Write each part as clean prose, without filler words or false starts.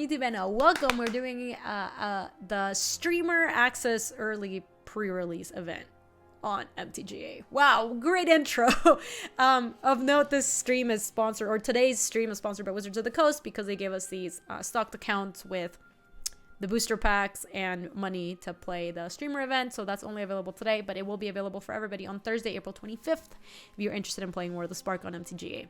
YouTube and welcome. We're doing the streamer access early pre-release event on MTGA. Wow, great intro. Of note, this stream is sponsored, or today's stream is sponsored by Wizards of the Coast because they gave us these stocked accounts with the booster packs and money to play the streamer event. So that's only available today, but it will be available for everybody on Thursday, April 25th, if you're interested in playing War of the Spark on MTGA.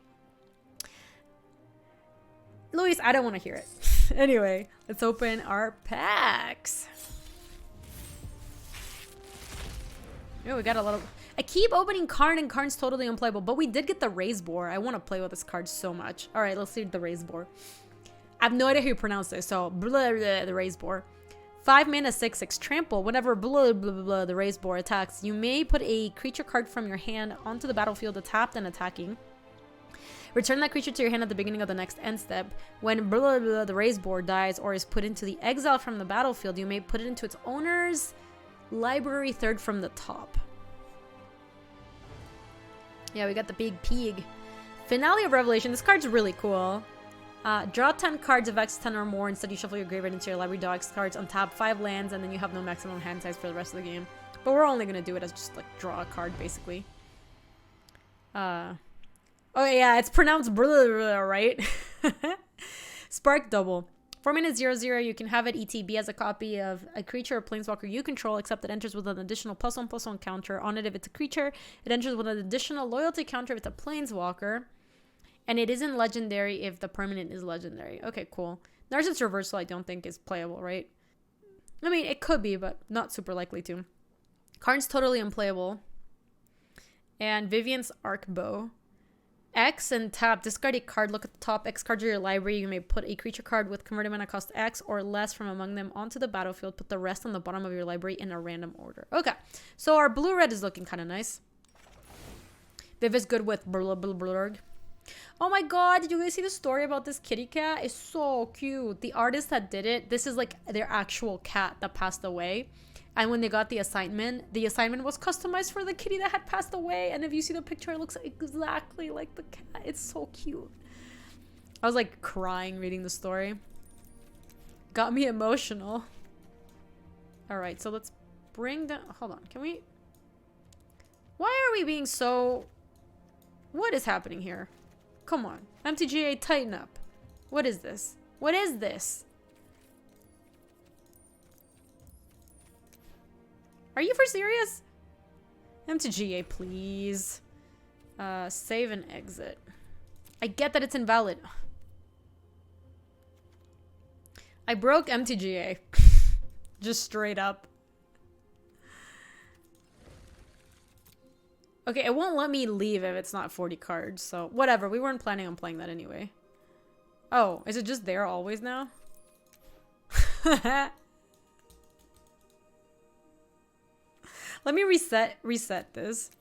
Luis, I don't want to hear it. Anyway, let's open our packs. Oh, we got a lot of... I keep opening Karn and Karn's totally unplayable, but we did get the Raise Boar. I want to play with this card so much. All right, let's see the Raise Boar. I have no idea how you pronounce this, so blah, blah, the Raise Boar. 5 mana, 6/6 trample. Whenever blah, blah, blah, blah, the Raise Boar attacks, you may put a creature card from your hand onto the battlefield tapped and attacking. Return that creature to your hand at the beginning of the next end step. When blah, blah, blah, the Raise Boar dies or is put into the exile from the battlefield, you may put it into its owner's library third from the top. Yeah, we got the big pig. Finale of Revelation. This card's really cool. Draw 10 cards of X 10 or more. Instead, you shuffle your graveyard into your library, draw X cards, untap 5 lands, and then you have no maximum hand size for the rest of the game. But we're only going to do it as just like draw a card, basically. Oh yeah, it's pronounced blah, blah, blah, right? Spark Double. 4 mana 0/0, you can have it ETB as a copy of a creature or planeswalker you control, except it enters with an additional +1/+1 counter on it if it's a creature. It enters with an additional loyalty counter if it's a planeswalker. And it isn't legendary if the permanent is legendary. Okay, cool. Narcissus Reversal I don't think is playable, right? I mean, it could be, but not super likely to. Karn's totally unplayable. And Vivian's Arcbow. X and tap, discard a card, look at the top X cards of your library. You may put a creature card with converted mana cost X or less from among them onto the battlefield. Put the rest on the bottom of your library in a random order. Okay, so our blue-red is looking kind of nice. Viv is good with Blurg. Oh my god, did you guys see the story about this kitty cat? It's so cute. The artist that did it, this is like their actual cat that passed away. And when they got the assignment was customized for the kitty that had passed away. And if you see the picture, it looks exactly like the cat. It's so cute. I was like crying reading the story. Got me emotional. All right, so let's bring down... Hold on, can we... Why are we being so... What is happening here? Come on. MTGA, tighten up. What is this? What is this? Are you for serious? MTGA, please. Save and exit. I get that it's invalid. I broke MTGA. Just straight up. Okay, it won't let me leave if it's not 40 cards, so whatever. We weren't planning on playing that anyway. Oh, is it just there always now? Let me reset this.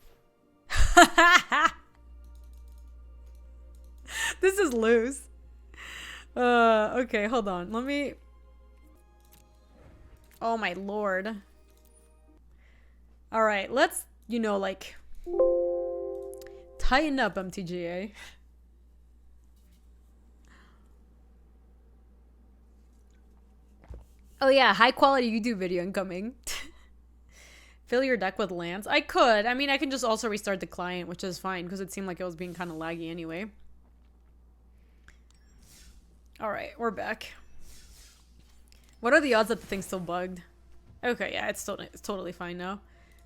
This is loose. Okay, hold on. Let me... Oh my lord. Alright, let's, you know, like... Tighten up, MTGA. Oh yeah, high quality YouTube video incoming. Fill your deck with lands. I could. I mean, I can just also restart the client, which is fine because it seemed like it was being kind of laggy anyway. All right, we're back. What are the odds that the thing's still bugged? Okay, yeah, it's totally fine now.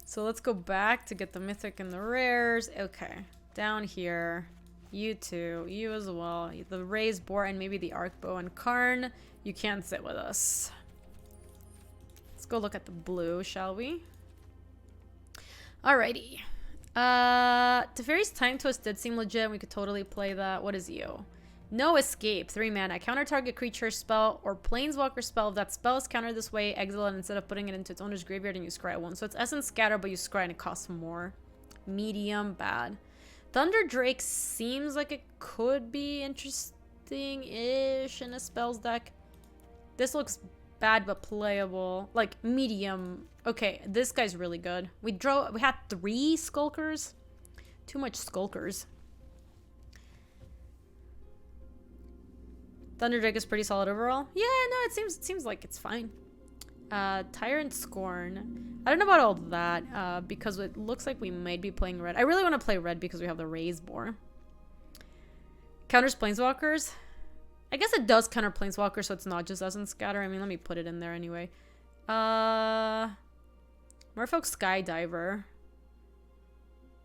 So let's go back to get the mythic and the rares. Okay, down here, you two, you as well. The Raise Boar and maybe the Arcbow and Karn. You can't sit with us. Let's go look at the blue, shall we? Alrighty. Teferi's Time Twist did seem legit. We could totally play that. What is you? No Escape. 3 mana. Counter target creature, spell, or planeswalker spell. If that spell is countered this way, exile it instead of putting it into its owner's graveyard and you scry 1. So it's Essence Scatter, but you scry and it costs more. Medium, bad. Thunder Drake seems like it could be interesting-ish in a spells deck. This looks bad but playable. Like medium. Okay, this guy's really good. We had 3 Skulkers. Too much Skulkers. Thunderdrake is pretty solid overall. Yeah, no, it seems like it's fine. Tyrant Scorn. I don't know about all that, because it looks like we might be playing red. I really want to play red because we have the Raise Boar. Counters Planeswalkers. I guess it does counter Planeswalkers, so it's not just us and Scatter. I mean, let me put it in there anyway. Merfolk Skydiver.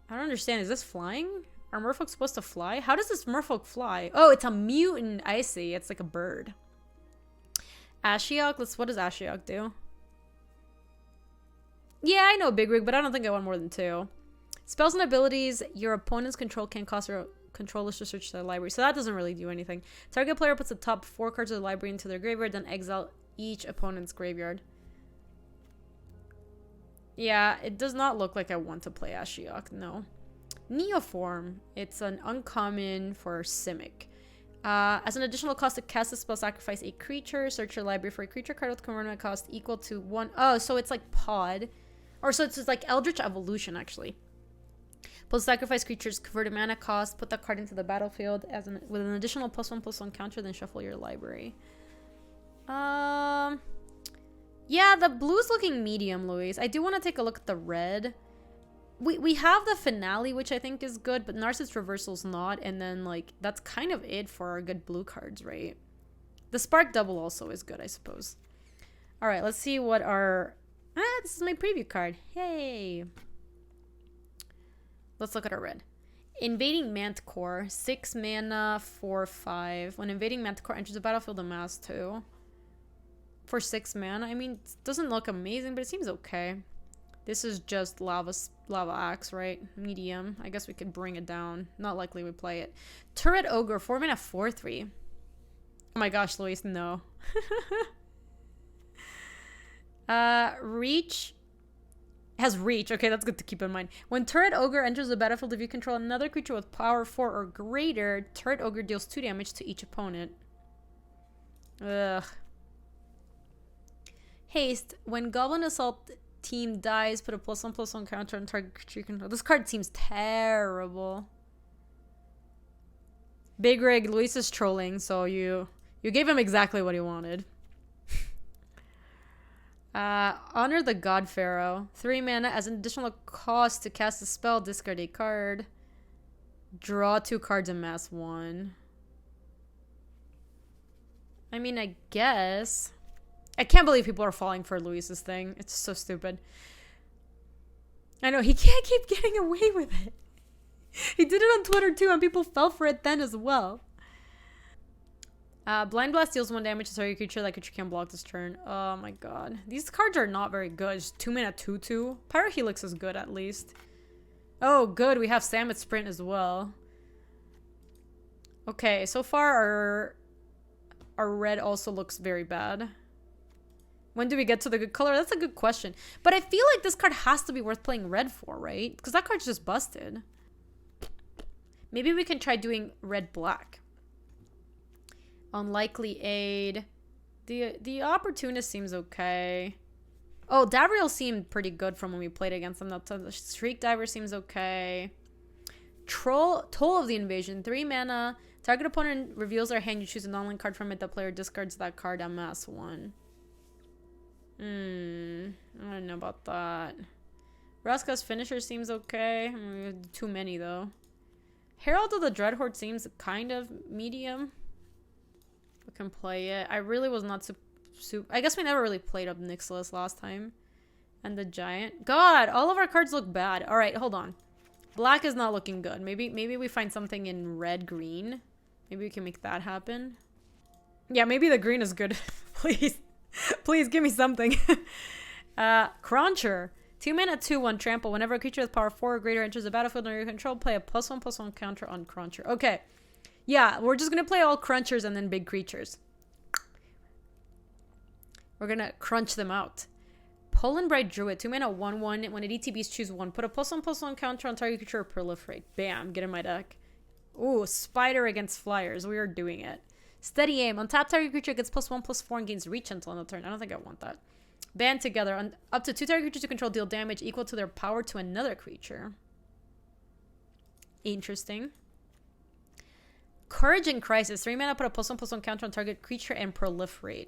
I don't understand. Is this flying? Are Merfolk supposed to fly? How does this Merfolk fly? Oh, it's a mutant. I see. It's like a bird. Ashiok. What does Ashiok do? Yeah, I know Big Rig, but I don't think I want more than 2. Spells and abilities your opponent's control can cause their controllers to search their library. So that doesn't really do anything. Target player puts the top 4 cards of the library into their graveyard, then exile each opponent's graveyard. Yeah, it does not look like I want to play Ashiok, no. Neoform. It's an uncommon for Simic. As an additional cost to cast a spell, sacrifice a creature. Search your library for a creature card with converted cost equal to 1. Oh, so it's like Pod. Or so it's like Eldritch Evolution, actually. Plus sacrifice creature's converted mana cost. Put that card into the battlefield with an additional +1/+1 counter, then shuffle your library. Yeah, the blue's looking medium, Luis. I do want to take a look at the red. We have the Finale, which I think is good, but Narcissus Reversal's not, and then, like, that's kind of it for our good blue cards, right? The Spark Double also is good, I suppose. Alright, let's see what our... this is my preview card. Yay! Let's look at our red. Invading Manticore. 6 mana, 4/5. When Invading Manticore enters the battlefield, amass 2. For 6 mana. I mean, it doesn't look amazing, but it seems okay. This is just Lava Axe, right? Medium. I guess we could bring it down. Not likely we play it. Turret Ogre, 4 mana, 4/3. Oh my gosh, Luis, no. Reach. Has reach. Okay, that's good to keep in mind. When Turret Ogre enters the battlefield, if you control another creature with power 4 or greater, Turret Ogre deals 2 damage to each opponent. Ugh. Haste. When Goblin Assault team dies, put a +1/+1 counter on target creature you control. This card seems terrible. Big Rig, Luis is trolling, so you gave him exactly what he wanted. Honor the God Pharaoh. 3 mana. As an additional cost to cast a spell, discard a card. Draw 2 cards, amass 1. I mean, I guess... I can't believe people are falling for Luis's thing. It's so stupid. I know, he can't keep getting away with it. He did it on Twitter too, and people fell for it then as well. Blind Blast deals 1 damage to target creature. That creature can't block this turn. Oh my god. These cards are not very good. Just 2 mana, 2/2. Pyrohelix is good at least. Oh, good. We have Samet Sprint as well. Okay, so far our red also looks very bad. When do we get to the good color? That's a good question. But I feel like this card has to be worth playing red for, right? Because that card's just busted. Maybe we can try doing red-black. Unlikely Aid. The Opportunist seems okay. Oh, Davriel seemed pretty good from when we played against them. The Shriek Diver seems okay. Toll of the Invasion. 3 mana. Target opponent reveals their hand. You choose a non-link card from it. The player discards that card. Amass 1. I don't know about that. Raska's Finisher seems okay. Too many, though. Herald of the Dreadhorde seems kind of medium. We can play it. I really was not super... I guess we never really played up Nixilis last time. And the Giant. God, all of our cards look bad. Alright, hold on. Black is not looking good. Maybe we find something in red-green. Maybe we can make that happen. Yeah, maybe the green is good. Please. Please give me something. Cruncher. 2 mana, 2/1 trample. Whenever a creature with power 4 or greater enters the battlefield under your control, play a +1/+1 counter on Cruncher. Okay. Yeah, we're just gonna play all Crunchers and then big creatures. We're gonna crunch them out. Poland Bright Druid. 2 mana, 1/1. When it ETBs, choose 1. Put a +1/+1 counter on target creature or proliferate. Bam. Get in my deck. Ooh, Spider against Flyers. We are doing it. Steady Aim. On tap, target creature gets +1/+4 and gains reach until end of turn. I don't think I want that. Band Together. Up to 2 target creatures you control deal damage equal to their power to another creature. Interesting. Courage in Crisis. 3 mana, put a +1/+1 counter on target creature and proliferate.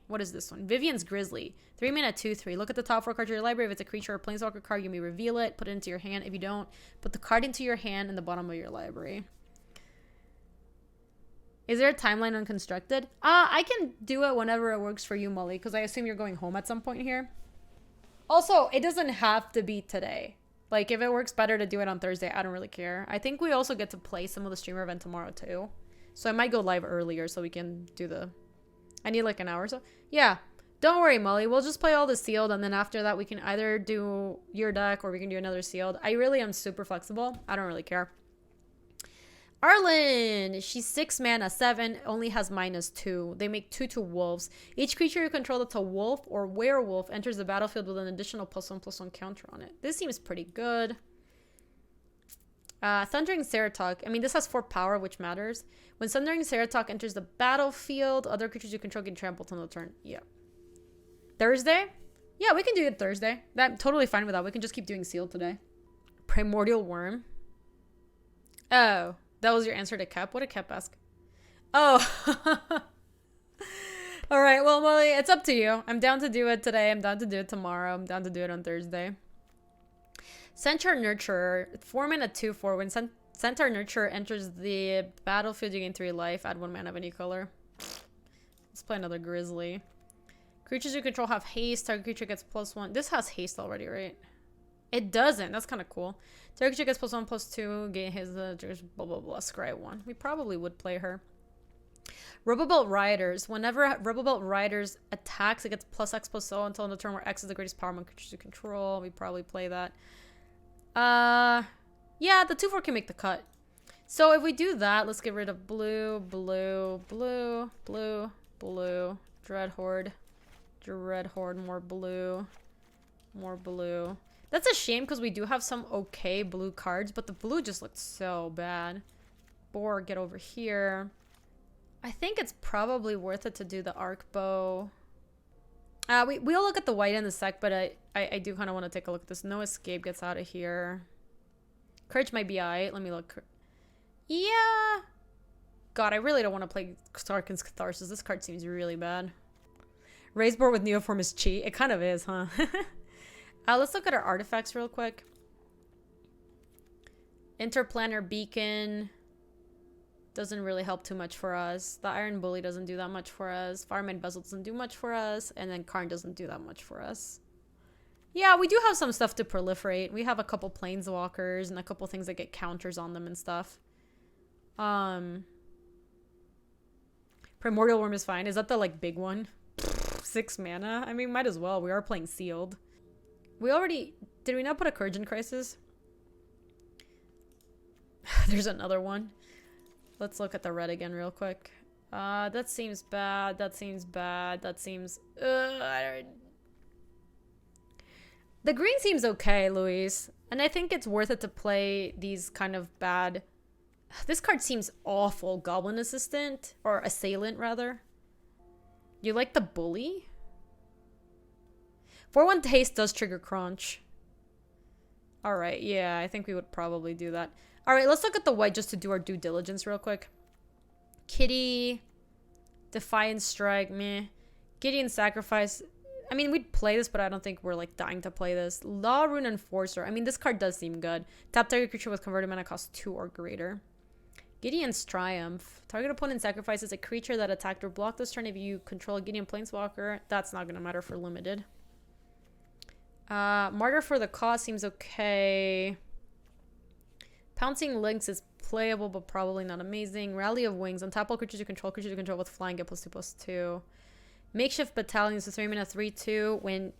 What is this one? Vivian's Grizzly. 3 mana, 2/3. Look at the top 4 cards of your library. If it's a creature or planeswalker card, you may reveal it. Put it into your hand. If you don't, put the card into your hand in the bottom of your library. Is there a timeline on Constructed? I can do it whenever it works for you, Molly, because I assume you're going home at some point here. Also, it doesn't have to be today. Like, if it works better to do it on Thursday, I don't really care. I think we also get to play some of the streamer event tomorrow, too. So I might go live earlier so we can do the... I need like an hour or so. Yeah. Don't worry, Molly. We'll just play all the sealed, and then after that, we can either do your deck or we can do another sealed. I really am super flexible. I don't really care. Arlen! She's 6 mana, 7, only has -2. They make 2/2 wolves. Each creature you control that's a wolf or werewolf enters the battlefield with an additional +1/+1 counter on it. This seems pretty good. Thundering Ceratok. I mean, this has 4 power, which matters. When Thundering Ceratok enters the battlefield, other creatures you control get trampled on the turn. Yeah. Thursday? Yeah, we can do it Thursday. I'm totally fine with that. We can just keep doing sealed today. Primordial Worm. Oh. That was your answer to Kep? What did Kep ask? Oh. All right. Well, Molly, it's up to you. I'm down to do it today. I'm down to do it tomorrow. I'm down to do it on Thursday. Centaur Nurturer. 4 mana, 2/4. When Centaur Nurturer enters the battlefield, you gain 3 life. Add 1 mana of any color. Let's play another Grizzly. Creatures you control have haste. Target creature gets +1. This has haste already, right? It doesn't. That's kind of cool. Target creature gets +1/+2. Gain his blah blah blah. Scry 1. We probably would play her. Robobelt Riders. Whenever Robobelt Riders attacks, it gets +X/+0 until the turn where X is the greatest power among creatures you control. We probably play that. Yeah, the 2/4 can make the cut. So if we do that, let's get rid of blue, blue, blue, blue, blue, Dreadhorde, more blue, more blue. That's a shame because we do have some okay blue cards, but the blue just looked so bad. Boar, get over here. I think it's probably worth it to do the arc bow. We'll look at the white in a sec, but I do kind of want to take a look at this. No Escape gets out of here. Courage might be alright. Let me look. Yeah. God, I really don't want to play Starkin's Catharsis. This card seems really bad. Raise board with Neoform is cheat. It kind of is, huh? Let's look at our artifacts real quick. Interplanar Beacon doesn't really help too much for us. The Iron Bully doesn't do that much for us. Fireman Bezel doesn't do much for us. And then Karn doesn't do that much for us. Yeah, we do have some stuff to proliferate. We have a couple Planeswalkers and a couple things that get counters on them and stuff. Primordial Worm is fine. Is that the, like, big one? 6 mana? I mean, might as well. We are playing sealed. We already... Did we not put a Courage in Crisis? There's another one. Let's look at the red again real quick. That seems bad. That seems bad. That seems... The green seems okay, Luis. And I think it's worth it to play these kind of bad... This card seems awful. Goblin Assistant. Or Assailant, rather. You like the Bully? 4/1 haste does trigger Crunch. Alright, yeah, I think we would probably do that. Alright, let's look at the white just to do our due diligence real quick. Kitty. Defiant Strike, meh. Gideon Sacrifice. I mean, we'd play this, but I don't think we're, like, dying to play this. Law Rune Enforcer. I mean, this card does seem good. Tap target creature with converted mana cost 2 or greater. Gideon's Triumph. Target opponent sacrifices a creature that attacked or blocked this turn if you control a Gideon Planeswalker. That's not going to matter for limited. Martyr for the Cause seems okay. Pouncing Lynx is playable, but probably not amazing. Rally of Wings. Untap all creatures you control with flying, get +2/+2. Makeshift Battalion is a 3 mana 3/2. When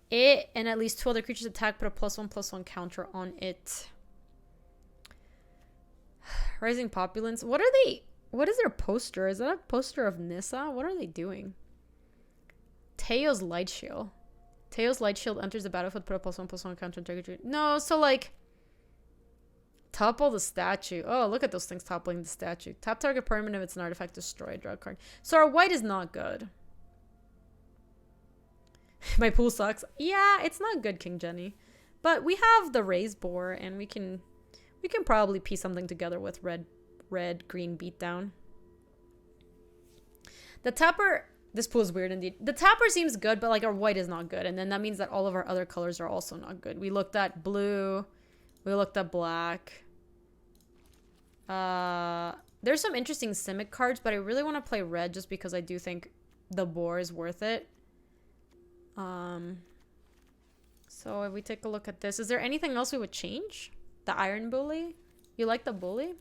it and at least 2 other creatures attack, put a +1/+1 counter on it. Rising Populance. What are they? What is their poster? Is that a poster of Nissa? What are they doing? Teo's Light Shield. Teo's Light Shield enters the battlefield, put a +1/+1 counter on target. No, so like... Topple the statue. Oh, look at those things toppling the statue. Tap target permanent if it's an artifact, destroy a draw card. So our white is not good. My pool sucks. Yeah, it's not good, King Jenny. But we have the raise boar, and we can We can probably piece something together with red, green beatdown. The tapper, this pool is weird indeed. The tapper seems good, but like our white is not good. And then that means that all of our other colors are also not good. We looked at blue. We looked at black. There's some interesting Simic cards, but I really want to play red just because I do think the boar is worth it. So if we take a look at this, is there anything else we would change? The Iron Bully? You like the Bully?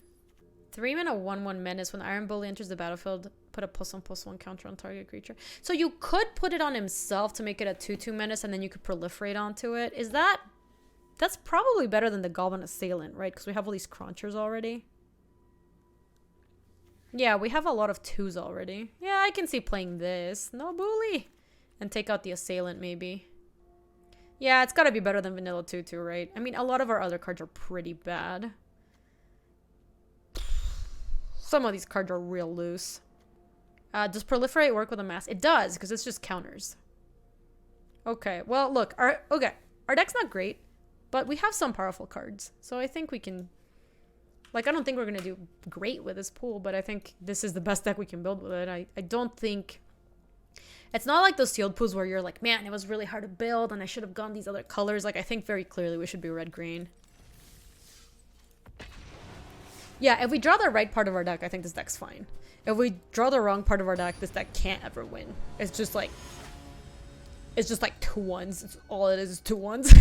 3-mana 1/1 menace. When Iron Bully enters the battlefield, put a +1/+1 counter on target creature. So you could put it on himself to make it a 2/2 menace, and then you could proliferate onto it. Is that... That's probably better than the Goblin Assailant, right? Because we have all these Crunchers already. Yeah, we have a lot of 2s already. Yeah, I can see playing this. No Bully. And take out the Assailant, maybe. Yeah, it's gotta be better than Vanilla 2/2, right? I mean, a lot of our other cards are pretty bad. Some of these cards are real loose. Does Proliferate work with a mass? It does, because it's just counters. Okay, well, look. Our deck's not great, but we have some powerful cards. So I think we can... Like, I don't think we're going to do great with this pool, but I think this is the best deck we can build with it. I don't think... It's not like those sealed pools where you're like, man, it was really hard to build and I should have gone these other colors. Like, I think very clearly we should be red-green. Yeah, if we draw the right part of our deck, I think this deck's fine. If we draw the wrong part of our deck, this deck can't ever win. It's just like 2-1s. It's all it is 2-1s.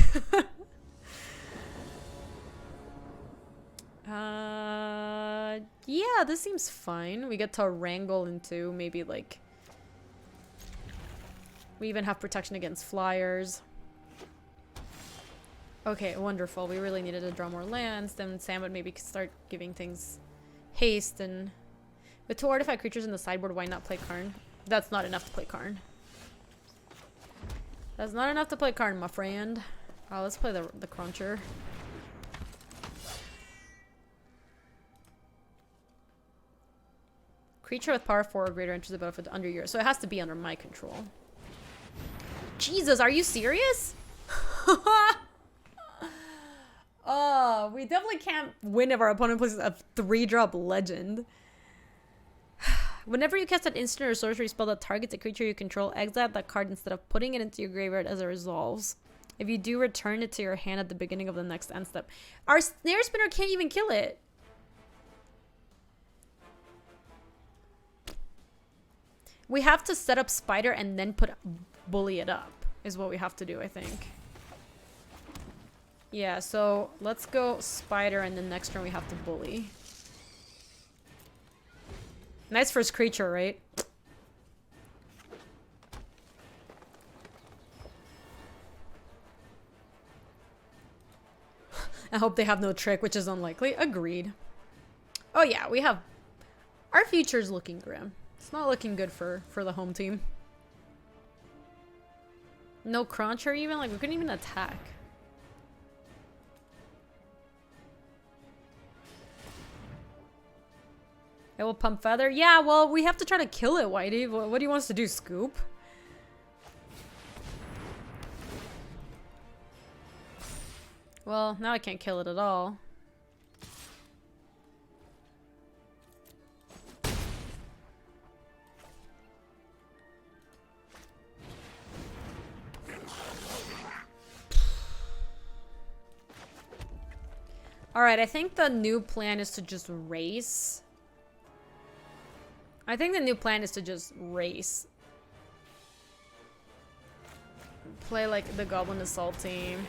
Yeah, this seems fine. We get to wrangle into maybe like... We even have protection against flyers. Okay, wonderful. We really needed to draw more lands. Then Sam would maybe start giving things haste. And with 2 artifact creatures in the sideboard, why not play Karn? That's not enough to play Karn. That's not enough to play Karn, my friend. Let's play the Cruncher. Creature with power 4 or greater enters the battlefield under yours. So it has to be under my control. Jesus, are you serious? Oh, we definitely can't win if our opponent plays a 3-drop legend. Whenever you cast an instant or sorcery spell that targets a creature you control, exile that card instead of putting it into your graveyard as it resolves. If you do, return it to your hand at the beginning of the next end step. Our Snare Spinner can't even kill it. We have to set up Spider and then bully it up, is what we have to do, I think. Yeah, so let's go Spider, and then next turn we have to bully. Nice first creature, right? I hope they have no trick, which is unlikely. Agreed. Oh yeah, we have... Our future's looking grim. It's not looking good for the home team. No Cruncher even? Like, we couldn't even attack. It will pump Feather? Yeah, well, we have to try to kill it, Whitey. What do you want us to do, Scoop? Well, now I can't kill it at all. Alright, I think the new plan is to just race. I think the new plan is to just race. Play like the Goblin Assault team.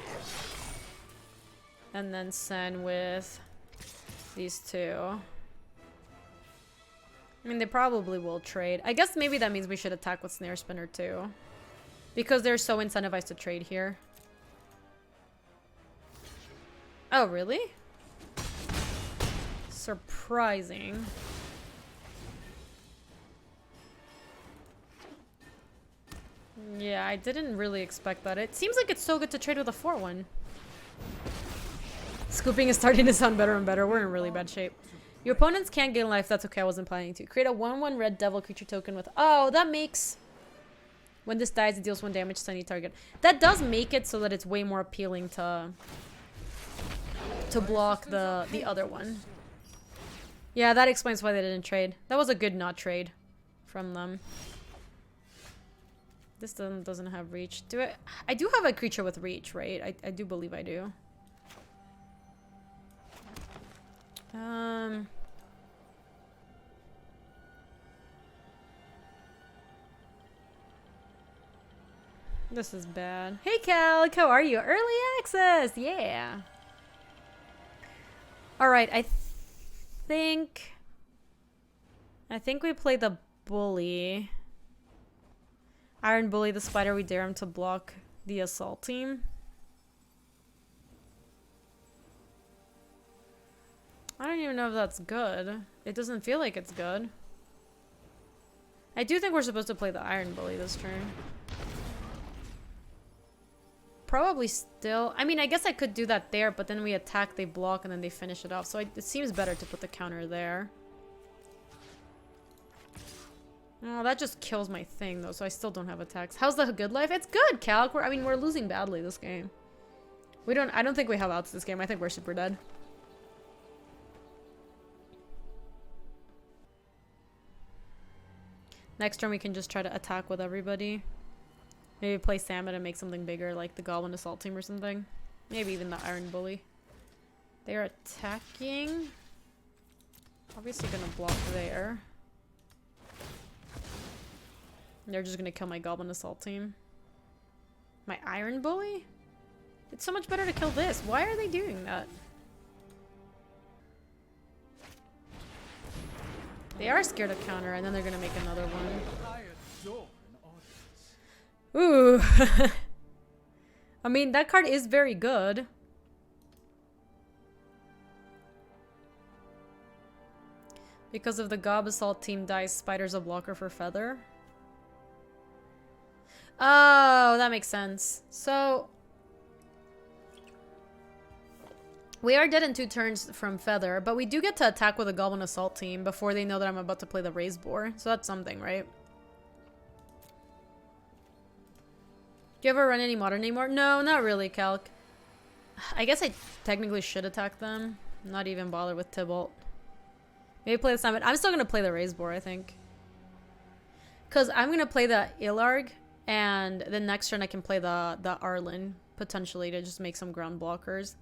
And then send with these two. I mean, they probably will trade. I guess maybe that means we should attack with Snare Spinner too. Because they're so incentivized to trade here. Oh, really? Surprising. Yeah, I didn't really expect that. It seems like it's so good to trade with a 4-1. Scooping is starting to sound better and better. We're in really bad shape. Your opponents can't gain life. That's okay. I wasn't planning to. Create a 1/1 red devil creature token with... Oh, that makes... When this dies, it deals 1 damage to any target. That does make it so that it's way more appealing to to block the other one. Yeah, that explains why they didn't trade. That was a good not trade from them. This doesn't have reach. I do have a creature with reach, right? I do believe I do. This is bad. Hey Calc, how are you? Early access, yeah. All right, I think we play the bully. Iron Bully the spider, we dare him to block the assault team. I don't even know if that's good. It doesn't feel like it's good. I do think we're supposed to play the Iron Bully this turn. Probably still. I mean, I guess I could do that there, but then we attack, they block, and then they finish it off. So it seems better to put the counter there. Oh, that just kills my thing, though, so I still don't have attacks. How's the good life? It's good, Calc. We're losing badly this game. I don't think we have outs this game. I think we're super dead. Next turn, we can just try to attack with everybody. Maybe play Salmon and make something bigger, like the Goblin Assault Team or something. Maybe even the Iron Bully. They're attacking. Obviously gonna block there. They're just gonna kill my Goblin Assault Team. My Iron Bully? It's so much better to kill this. Why are they doing that? They are scared of counter, and then they're gonna make another one. Ooh. I mean, that card is very good. Because if the Gob Assault Team dies, Spider's a blocker for Feather. Oh, that makes sense. So we are dead in 2 turns from Feather, but we do get to attack with a Goblin Assault Team before they know that I'm about to play the Raise Boar. So that's something, right? Do you ever run any Modern anymore? No, not really, Calc. I guess I technically should attack them. Not even bother with Tybalt. Maybe play the Summit. I'm still going to play the Raise Boar, I think. Because I'm going to play the Ilarg, and then next turn I can play the Arlen, potentially, to just make some ground blockers.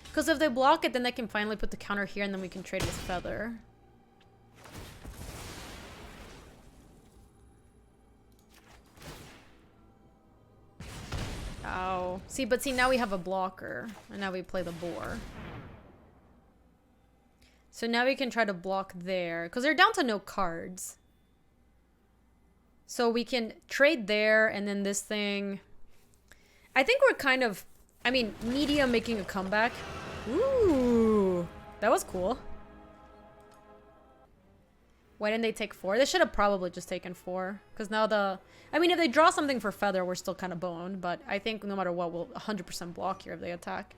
Because if they block it, then they can finally put the counter here, and then we can trade with Feather. Ow. See, now we have a blocker, and now we play the Boar. So now we can try to block there, because they're down to no cards. So we can trade there, and then this thing. I think we're kind of, I mean, Medium making a comeback. Ooh, that was cool. Why didn't they take 4? They should have probably just taken 4. Because now I mean, if they draw something for Feather, we're still kind of boned. But I think no matter what, we'll 100% block here if they attack.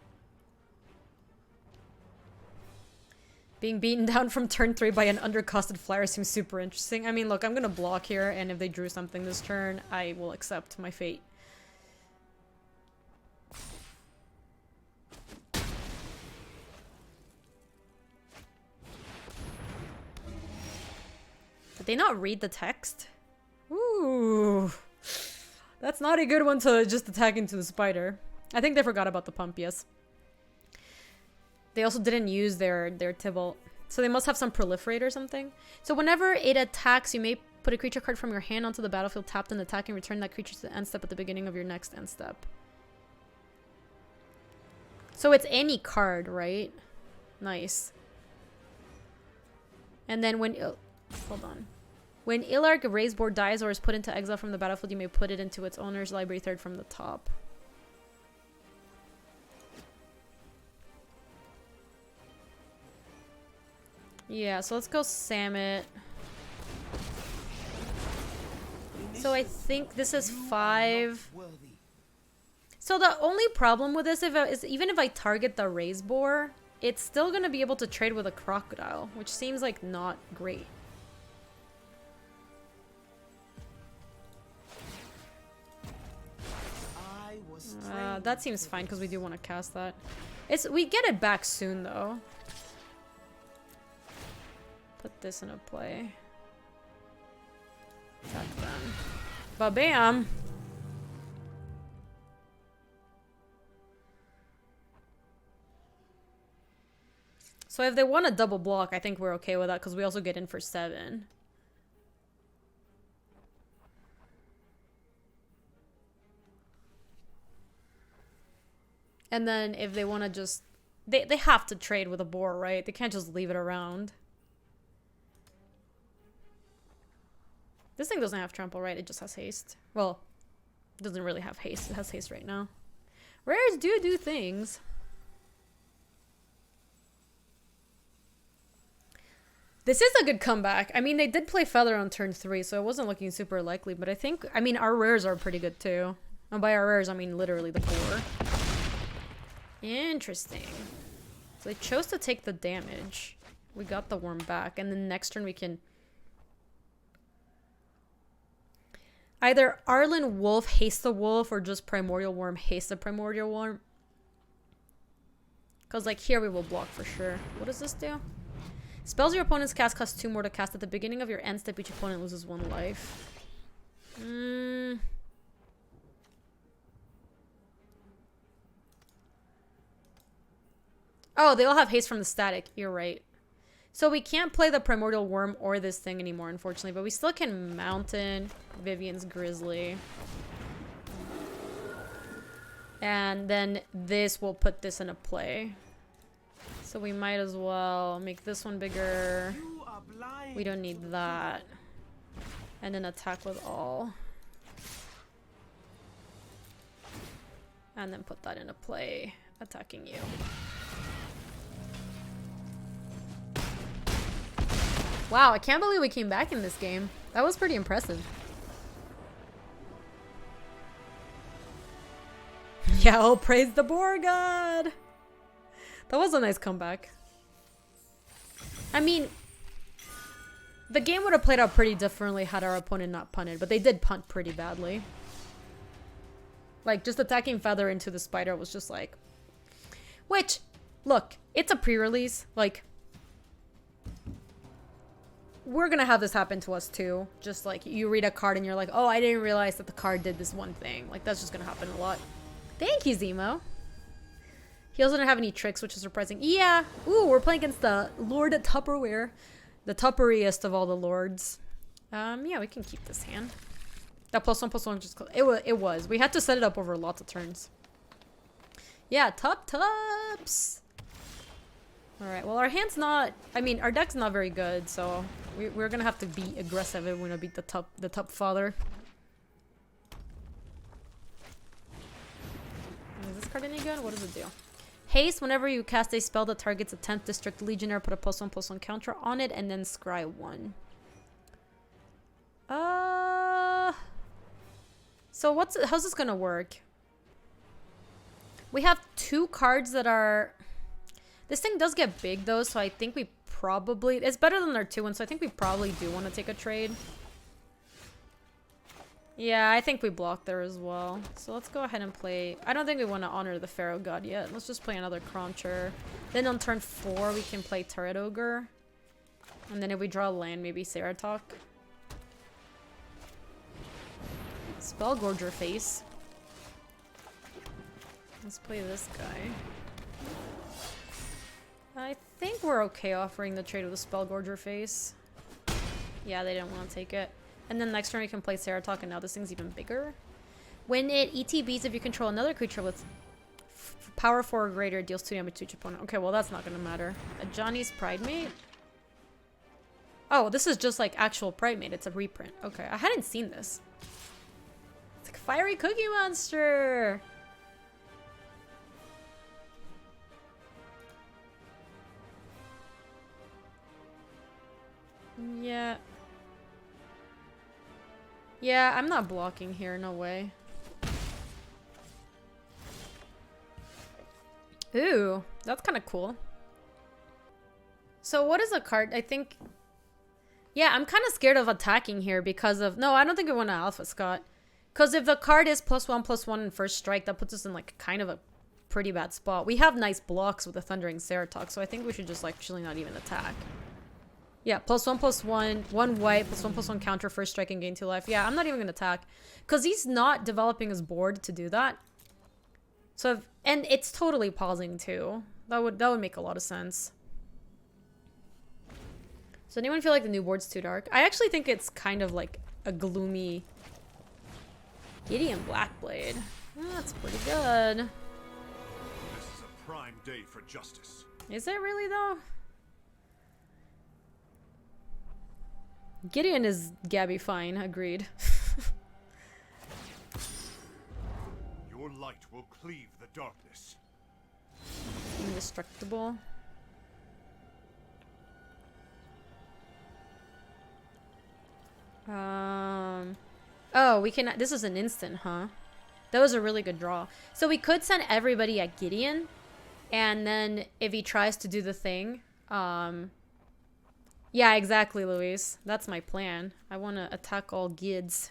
Being beaten down from turn 3 by an undercosted flyer seems super interesting. I mean, look, I'm going to block here. And if they drew something this turn, I will accept my fate. Did they not read the text? Ooh. That's not a good one to just attack into the spider. I think they forgot about the pump, yes. They also didn't use their Tybalt. So they must have some proliferate or something. So whenever it attacks, you may put a creature card from your hand onto the battlefield tapped and attack and return that creature to the end step at the beginning of your next end step. So it's any card, right? Nice. And then when... hold on. When Ilarg Raise Board dies or is put into exile from the battlefield, you may put it into its owner's library third from the top. Yeah, so let's go Samit. So I think this is 5. So the only problem with this is even if I target the Raise Boar, it's still going to be able to trade with a Crocodile, which seems like not great. That seems fine because we do want to cast that. We get it back soon though. Put this into play. Attack them. Ba-bam! So if they want a double block, I think we're okay with that because we also get in for 7. And then if they want to just... They have to trade with a boar, right? They can't just leave it around. This thing doesn't have trample, right? It just has haste. Well, it doesn't really have haste. It has haste right now. Rares do things. This is a good comeback. I mean, they did play Feather on turn 3, so it wasn't looking super likely. But I think... I mean, our rares are pretty good, too. And by our rares, I mean literally the boar. Interesting. So they chose to take the damage. We got the worm back. And then next turn we can... Either Arlen Wolf haste the wolf or just Primordial Worm haste the Primordial Worm. Because, like, here we will block for sure. What does this do? Spells your opponent's cast cost 2 more to cast. At the beginning of your end step, each opponent loses 1 life. Oh, they all have haste from the static. You're right. So we can't play the Primordial Worm or this thing anymore, unfortunately. But we still can Mountain, Vivian's Grizzly. And then this will put this into play. So we might as well make this one bigger. We don't need that. And then attack with all. And then put that into play, attacking you. Wow, I can't believe we came back in this game. That was pretty impressive. Yeah, oh, praise the boar god! That was a nice comeback. I mean, the game would have played out pretty differently had our opponent not punted, but they did punt pretty badly. Like, just attacking Feather into the spider was just like... Which, look, it's a pre-release. Like, we're gonna have this happen to us too. Just like, you read a card and you're like, oh, I didn't realize that the card did this one thing. Like, that's just gonna happen a lot. Thank you, Zemo. He also didn't have any tricks, which is surprising. Yeah. Ooh, we're playing against the Lord Tupperware. The tupperiest of all the lords. Yeah, we can keep this hand. That +1/+1 just... It was. We had to set it up over lots of turns. Yeah, tups. Alright, well, our hand's not... I mean, our deck's not very good, so... We're gonna have to be aggressive if we're gonna beat the tup father. Is this card any good? What does it do? Haste, whenever you cast a spell that targets a 10th District Legionnaire, put a +1/+1 counter on it, and then scry 1. So how's this gonna work? We have 2 cards that are... This thing does get big, though, so I think we probably... It's better than their 2 ones, so I think we probably do want to take a trade. Yeah, I think we block there as well. So let's go ahead and play... I don't think we want to honor the Pharaoh God yet. Let's just play another Cruncher. Then on turn 4, we can play Turret Ogre. And then if we draw land, maybe Ceratok. Spellgorger face. Let's play this guy. I think we're okay offering the trade with a Spellgorger face. Yeah, they didn't want to take it. And then next turn we can play Ceratok, and now this thing's even bigger. When it ETBs, if you control another creature with power 4 or greater, it deals 2 damage to each opponent. Okay, well that's not gonna matter. A Johnny's Pridemate? Oh, this is just like actual Pridemate. It's a reprint. Okay, I hadn't seen this. It's like a Fiery Cookie Monster! Yeah. Yeah, I'm not blocking here, no way. Ooh, that's kind of cool. So what is a card? I think... Yeah, I'm kind of scared of attacking here because of... No, I don't think I want to Alpha Scott. Because if the card is +1/+1 in first strike, that puts us in like kind of a pretty bad spot. We have nice blocks with the Thundering Ceratox, so I think we should just like actually not even attack. Yeah, +1/+1, 1 white, +1/+1 counter, first strike and gain 2 life. Yeah, I'm not even gonna attack. Because he's not developing his board to do that. So, and it's totally pausing too. That would make a lot of sense. So anyone feel like the new board's too dark? I actually think it's kind of like a gloomy Gideon Blackblade. Oh, that's pretty good. This is a prime day for justice. Is it really though? Gideon is Gaby fine, agreed. Your light will cleave the darkness. Indestructible. Oh, we can. This is an instant, huh? That was a really good draw. So we could send everybody at Gideon, and then if he tries to do the thing, yeah, exactly, Luis. That's my plan. I want to attack all Gids.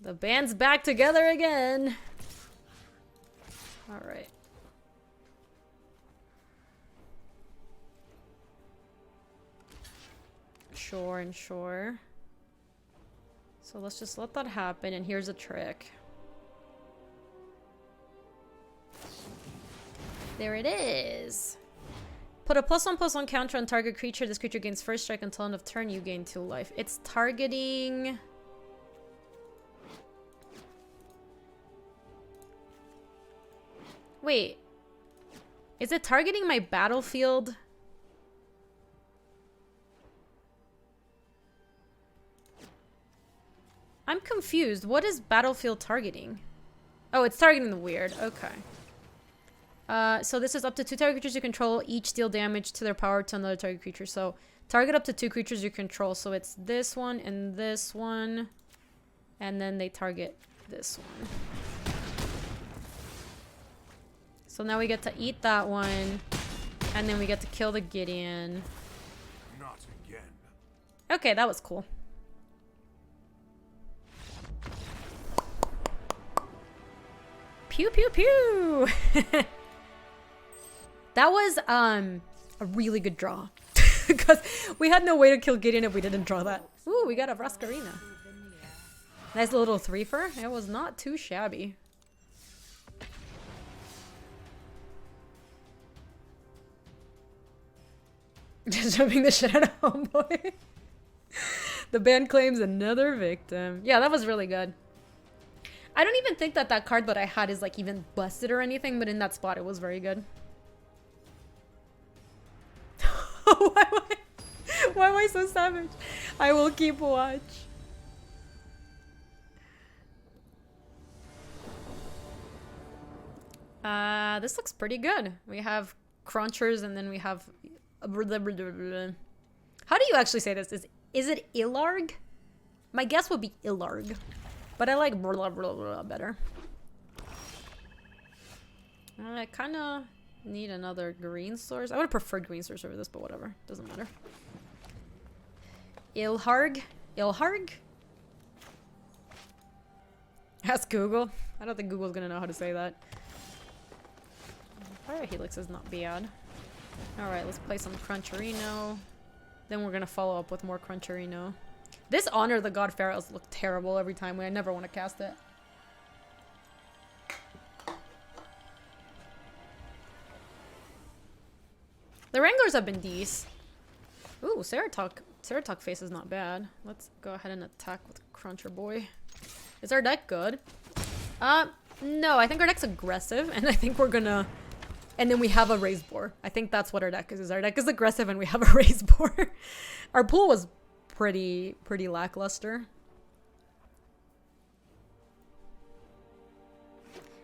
The band's back together again. All right. Sure and sure. So let's just let that happen, and here's a trick. There it is. Put a +1/+1 counter on target creature. This creature gains first strike until end of turn. You gain 2 life. It's targeting... Wait. Is it targeting my battlefield? I'm confused. What is battlefield targeting? Oh, it's targeting the weird. Okay. So this is up to 2 target creatures you control. Each deal damage to their power to another target creature. So target up to 2 creatures you control. So it's this one and this one. And then they target this one. So now we get to eat that one. And then we get to kill the Gideon. Not again. Okay, that was cool. Pew pew pew. That was a really good draw. Because we had no way to kill Gideon if we didn't draw that. Ooh, we got a Vrascarina. Nice little 3-fer. It was not too shabby. Just jumping the shit out of Homeboy. The band claims another victim. Yeah, that was really good. I don't even think that that card that I had is like even busted or anything, but in that spot it was very good. Why am I so savage? I will keep watch. This looks pretty good. We have crunchers and then we have... How do you actually say this? Is it Ilarg? My guess would be Ilarg. But I like better. I kind of need another green source. I would have preferred green source over this, but whatever. Doesn't matter. Ilharg? Ilharg? Ask Google. I don't think Google's gonna know how to say that. Fire Helix is not bad. Alright, let's play some Cruncherino. Then we're gonna follow up with more Cruncherino. This Honor the God Pharaohs look terrible every time. I never want to cast it. The Wranglers have been decent. Ooh, Ceratox face is not bad. Let's go ahead and attack with Cruncher Boy. Is our deck good? No, I think our deck's aggressive, and I think we're gonna... And then we have a raised board. I think that's what our deck is. Our deck is aggressive, and we have a raised board. Our pool was pretty lackluster.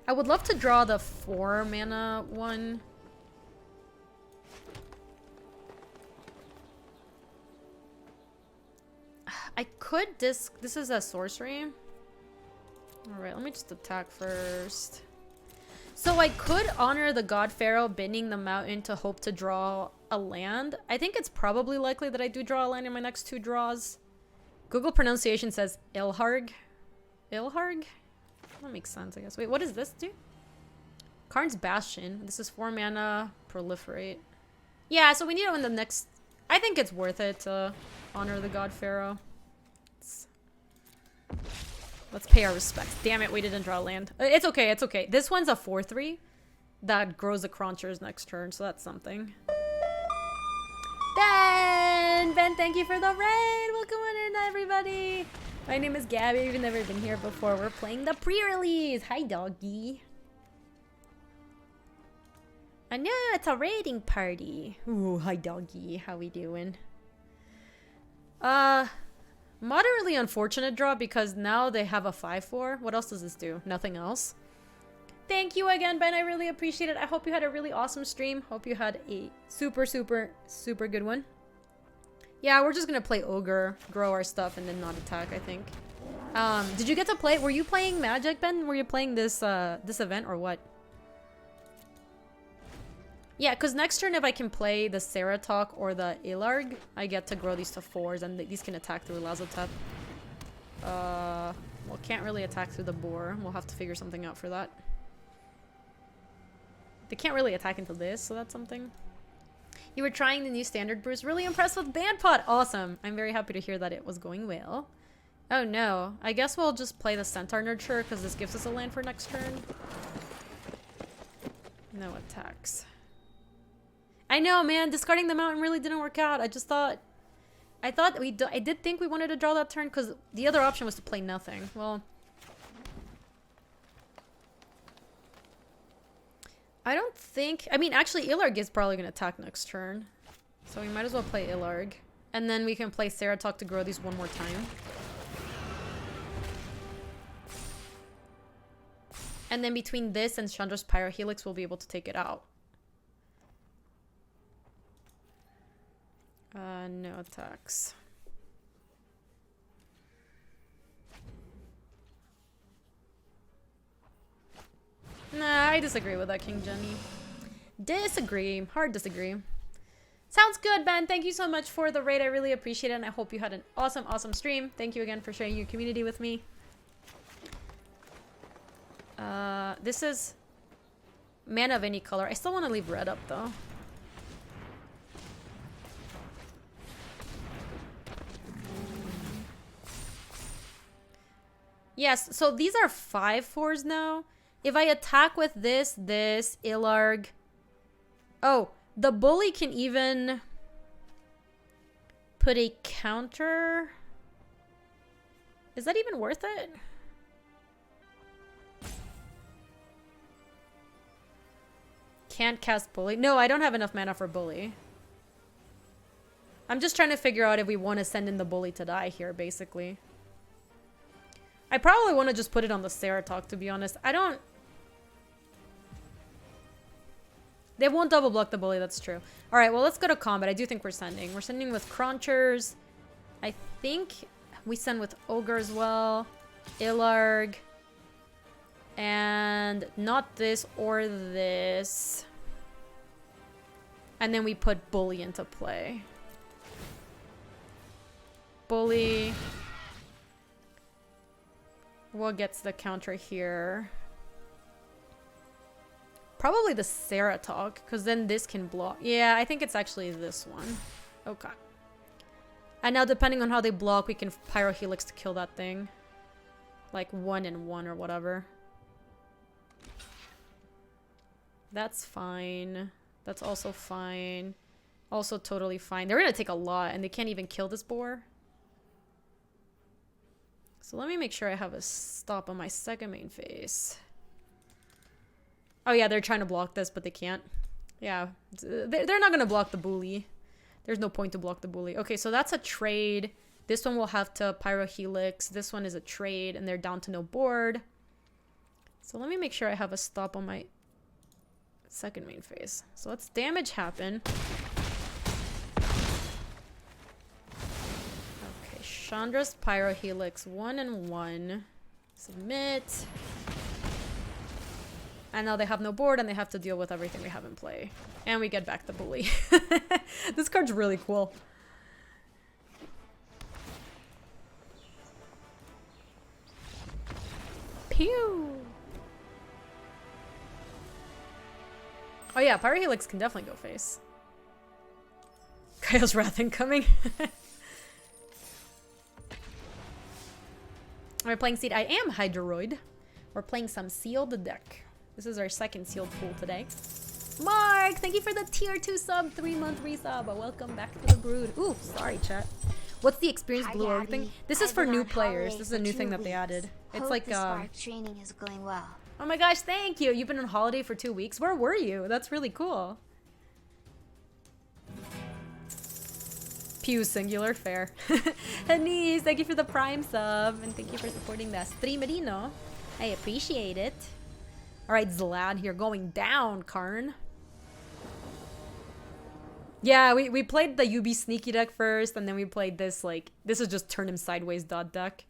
I would love to draw the 4 mana one. I could this is a sorcery. Alright, let me just attack first. So I could honor the God Pharaoh, bending the mountain to hope to draw a land. I think it's probably likely that I do draw a land in my next 2 draws. Google pronunciation says Ilharg. Ilharg? That makes sense, I guess. Wait, what does this do? Karn's Bastion. This is 4 mana. Proliferate. Yeah, so we need it in the next... I think it's worth it to honor the God Pharaoh. Let's pay our respects. Damn it, we didn't draw land. It's okay, it's okay. This one's a 4/3 that grows the Crunchers next turn, so that's something. Ben, thank you for the raid. Welcome on in, everybody. My name is Gaby. You've never been here before. We're playing the pre-release. Hi, doggy. I know, it's a raiding party. Ooh, hi, doggy. How we doing? Moderately unfortunate draw because now they have a 5/4. What else does this do? Nothing else. Thank you again, Ben. I really appreciate it. I hope you had a really awesome stream. Hope you had a super, super, super good one. Yeah, we're just gonna play Ogre, grow our stuff, and then not attack, I think. Did you get to play? Were you playing Magic, Ben? Were you playing this this event or what? Yeah, because next turn if I can play the Ceratok or the Ilarg, I get to grow these to 4s, and these can attack through Lazotep. Well, can't really attack through the boar. We'll have to figure something out for that. They can't really attack into this, so that's something. You were trying the new standard brews. Really impressed with Bandpot. Awesome. I'm very happy to hear that it was going well. Oh no. I guess we'll just play the Centaur Nurture because this gives us a land for next turn. No attacks. I know, man. Discarding the mountain really didn't work out. I did think we wanted to draw that turn because the other option was to play nothing. Well, I don't think... I mean, actually, Ilarg is probably going to attack next turn. So we might as well play Ilarg. And then we can play Ceratok to grow these one more time. And then between this and Chandra's Pyrohelix, we'll be able to take it out. No attacks. Nah, I disagree with that, King Jenny. Disagree. Hard disagree. Sounds good, Ben. Thank you so much for the raid. I really appreciate it, and I hope you had an awesome, awesome stream. Thank you again for sharing your community with me. This is mana of any color. I still want to leave red up, though. Yes, so these are 5/4s now. If I attack with this, Ilarg... Oh, the bully can even put a counter. Is that even worth it? Can't cast bully. No, I don't have enough mana for bully. I'm just trying to figure out if we want to send in the bully to die here, basically. I probably want to just put it on the Ceratok, to be honest. I don't... They won't double block the bully, that's true. Alright, well, let's go to combat. I do think we're sending. We're sending with Crunchers. I think we send with Ogre as well. Ilarg. And not this or this. And then we put Bully into play. Bully. What gets the counter here? Probably the Ceratok, because then this can block. Yeah, I think it's actually this one. Okay. And now, depending on how they block, we can Pyrohelix to kill that thing. Like 1 and 1 or whatever. That's fine. That's also fine. Also totally fine. They're going to take a lot, and they can't even kill this boar. So let me make sure I have a stop on my second main phase. Oh yeah, they're trying to block this, but they can't. Yeah, they're not going to block the bully. There's no point to block the bully. Okay, so that's a trade. This one will have to Pyrohelix. This one is a trade, and they're down to no board. So let me make sure I have a stop on my second main phase. So let's damage happen. Okay, Chandra's Pyrohelix, 1 and 1. Submit. And now they have no board, and they have to deal with everything we have in play. And we get back the bully. This card's really cool. Pew! Oh yeah, Pyrohelix can definitely go face. Kyle's Wrath incoming. We're playing Seed. I am Hydroid. We're playing some sealed deck. This is our second sealed pool today. Mark, thank you for the tier 2 sub, 3-month resub. Welcome back to the brood. Ooh, sorry, chat. What's the experience blue org thing? This is for new players. This is a new thing that they added. It's like Spark training is going well. Oh my gosh, thank you. You've been on holiday for 2 weeks. Where were you? That's really cool. Pew singular, fair. Denise, thank you for the prime sub. And thank you for supporting the streamerino. I appreciate it. Alright, Zlad here going down, Karn. Yeah, we played the UB sneaky deck first, and then we played this, like, this is just turn him sideways dot deck.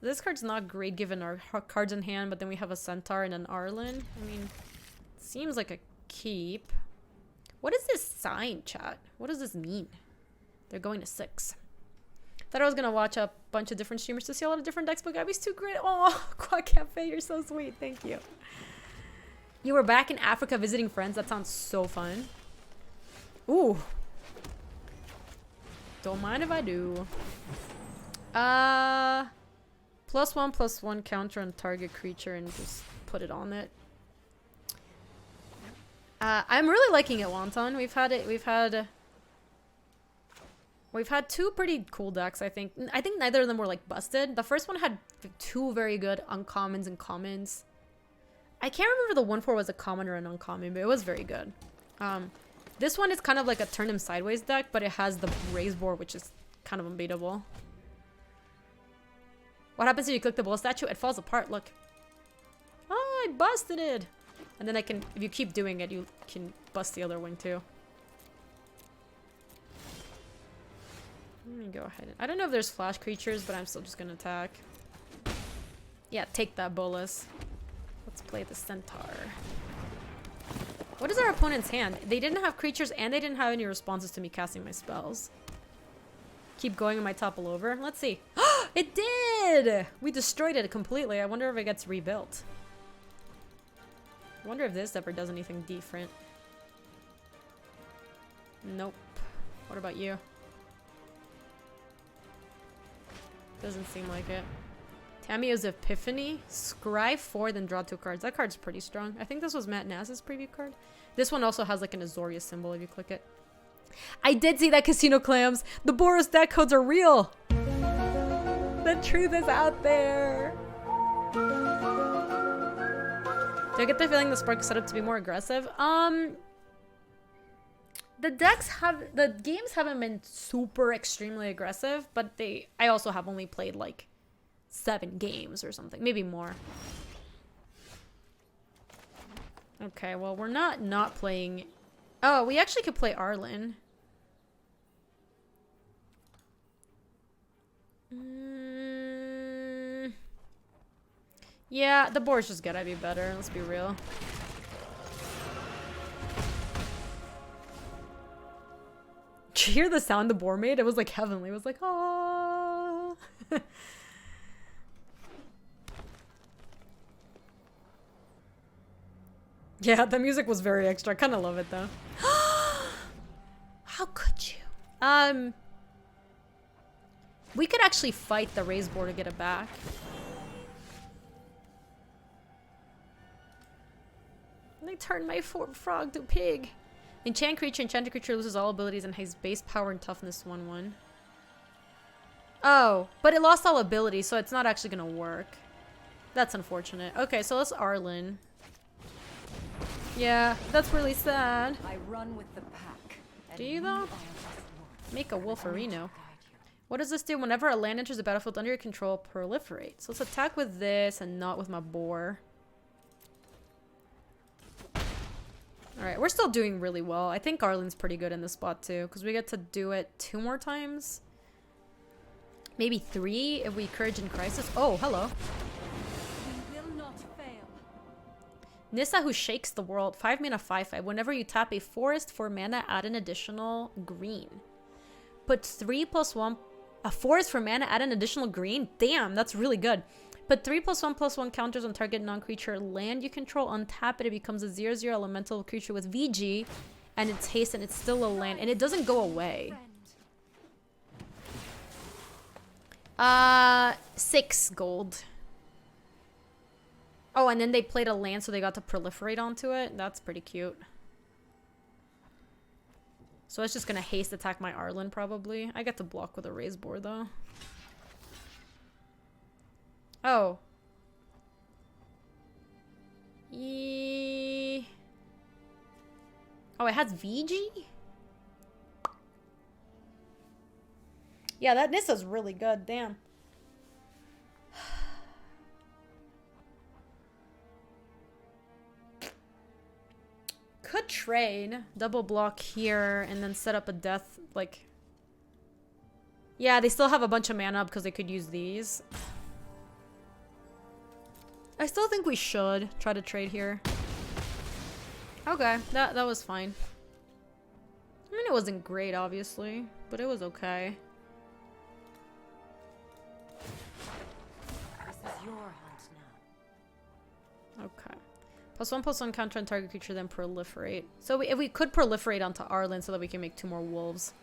This card's not great given our cards in hand, but then we have a Centaur and an Arlen. I mean, seems like a keep. What is this sign, chat? What does this mean? They're going to 6. Thought I was gonna watch a bunch of different streamers to see a lot of different decks, but Gaby's too great. Oh, Quack Cafe, you're so sweet. Thank you. You were back in Africa visiting friends. That sounds so fun. Ooh. Don't mind if I do. +1/+1 counter on target creature and just put it on it. I'm really liking it, Wonton. We've had 2 pretty cool decks, I think. I think neither of them were like busted. The first one had 2 very good uncommons and commons. I can't remember the 1/4 was a common or an uncommon, but it was very good. This one is kind of like a turn him sideways deck, but it has the raise board, which is kind of unbeatable. What happens if you click the bull statue? It falls apart, look. Oh, I busted it! And then I can, if you keep doing it, you can bust the other wing too. Let me go ahead. I don't know if there's flash creatures, but I'm still just gonna attack. Yeah, take that, Bolus. Let's play the Centaur. What is our opponent's hand? They didn't have creatures and they didn't have any responses to me casting my spells. Keep going and my topple over. Let's see. It did! We destroyed it completely. I wonder if it gets rebuilt. I wonder if this ever does anything different. Nope. What about you? Doesn't seem like it. Tamiyo's Epiphany. Scry 4, then draw 2 cards. That card's pretty strong. I think this was Matt Nass's preview card. This one also has like an Azoria symbol if you click it. I did see that, Casino Clams. The Boros deck codes are real. The truth is out there. Do I get the feeling the Spark is set up to be more aggressive? The games haven't been super extremely aggressive, but I also have only played like 7 games or something, maybe more. Okay, well, we're not playing. Oh, we actually could play Arlen. Yeah, the board's just gotta be better. Let's be real. Did you hear the sound the board made? It was like heavenly. It was like, ah. Yeah, the music was very extra. I kind of love it though. How could you? We could actually fight the raise board to get it back. And they turned my frog to pig. Enchanted creature loses all abilities and has base power and toughness 1/1. Oh, but it lost all abilities, so it's not actually gonna work. That's unfortunate. Okay, so let's Arlen. Yeah, that's really sad. I run with the pack. Do you though? Make a Wolferino. What does this do? Whenever a land enters the battlefield under your control, proliferate. So let's attack with this and not with my boar. Alright, we're still doing really well. I think Arlen's pretty good in this spot too, because we get to do it 2 more times. Maybe 3 if we Courage in Crisis. Oh, hello. We will not fail. Nissa who shakes the world. 5 mana 5/5. Whenever you tap a forest for mana, add an additional green. Put 3+1. A forest for mana, add an additional green. Damn, that's really good. Put 3+1/+1 counters on target non-creature land you control. Untap it. It becomes a 0/0 elemental creature with VG. And it's haste and it's still a land. And it doesn't go away. 6 gold. Oh, and then they played a land so they got to proliferate onto it. That's pretty cute. So it's just gonna haste attack my Arlen probably. I get to block with a raise board though. Oh. Oh, it has VG? Yeah, that Nissa's really good. Damn. Could trade. Double block here and then set up a death, like... Yeah, they still have a bunch of mana up because they could use these. I still think we should try to trade here. Okay, that was fine. I mean, it wasn't great, obviously, but it was okay. This is your hunt now. Okay. +1/+1 counter on target creature, then proliferate. So if we could proliferate onto Arlen so that we can make 2 more wolves.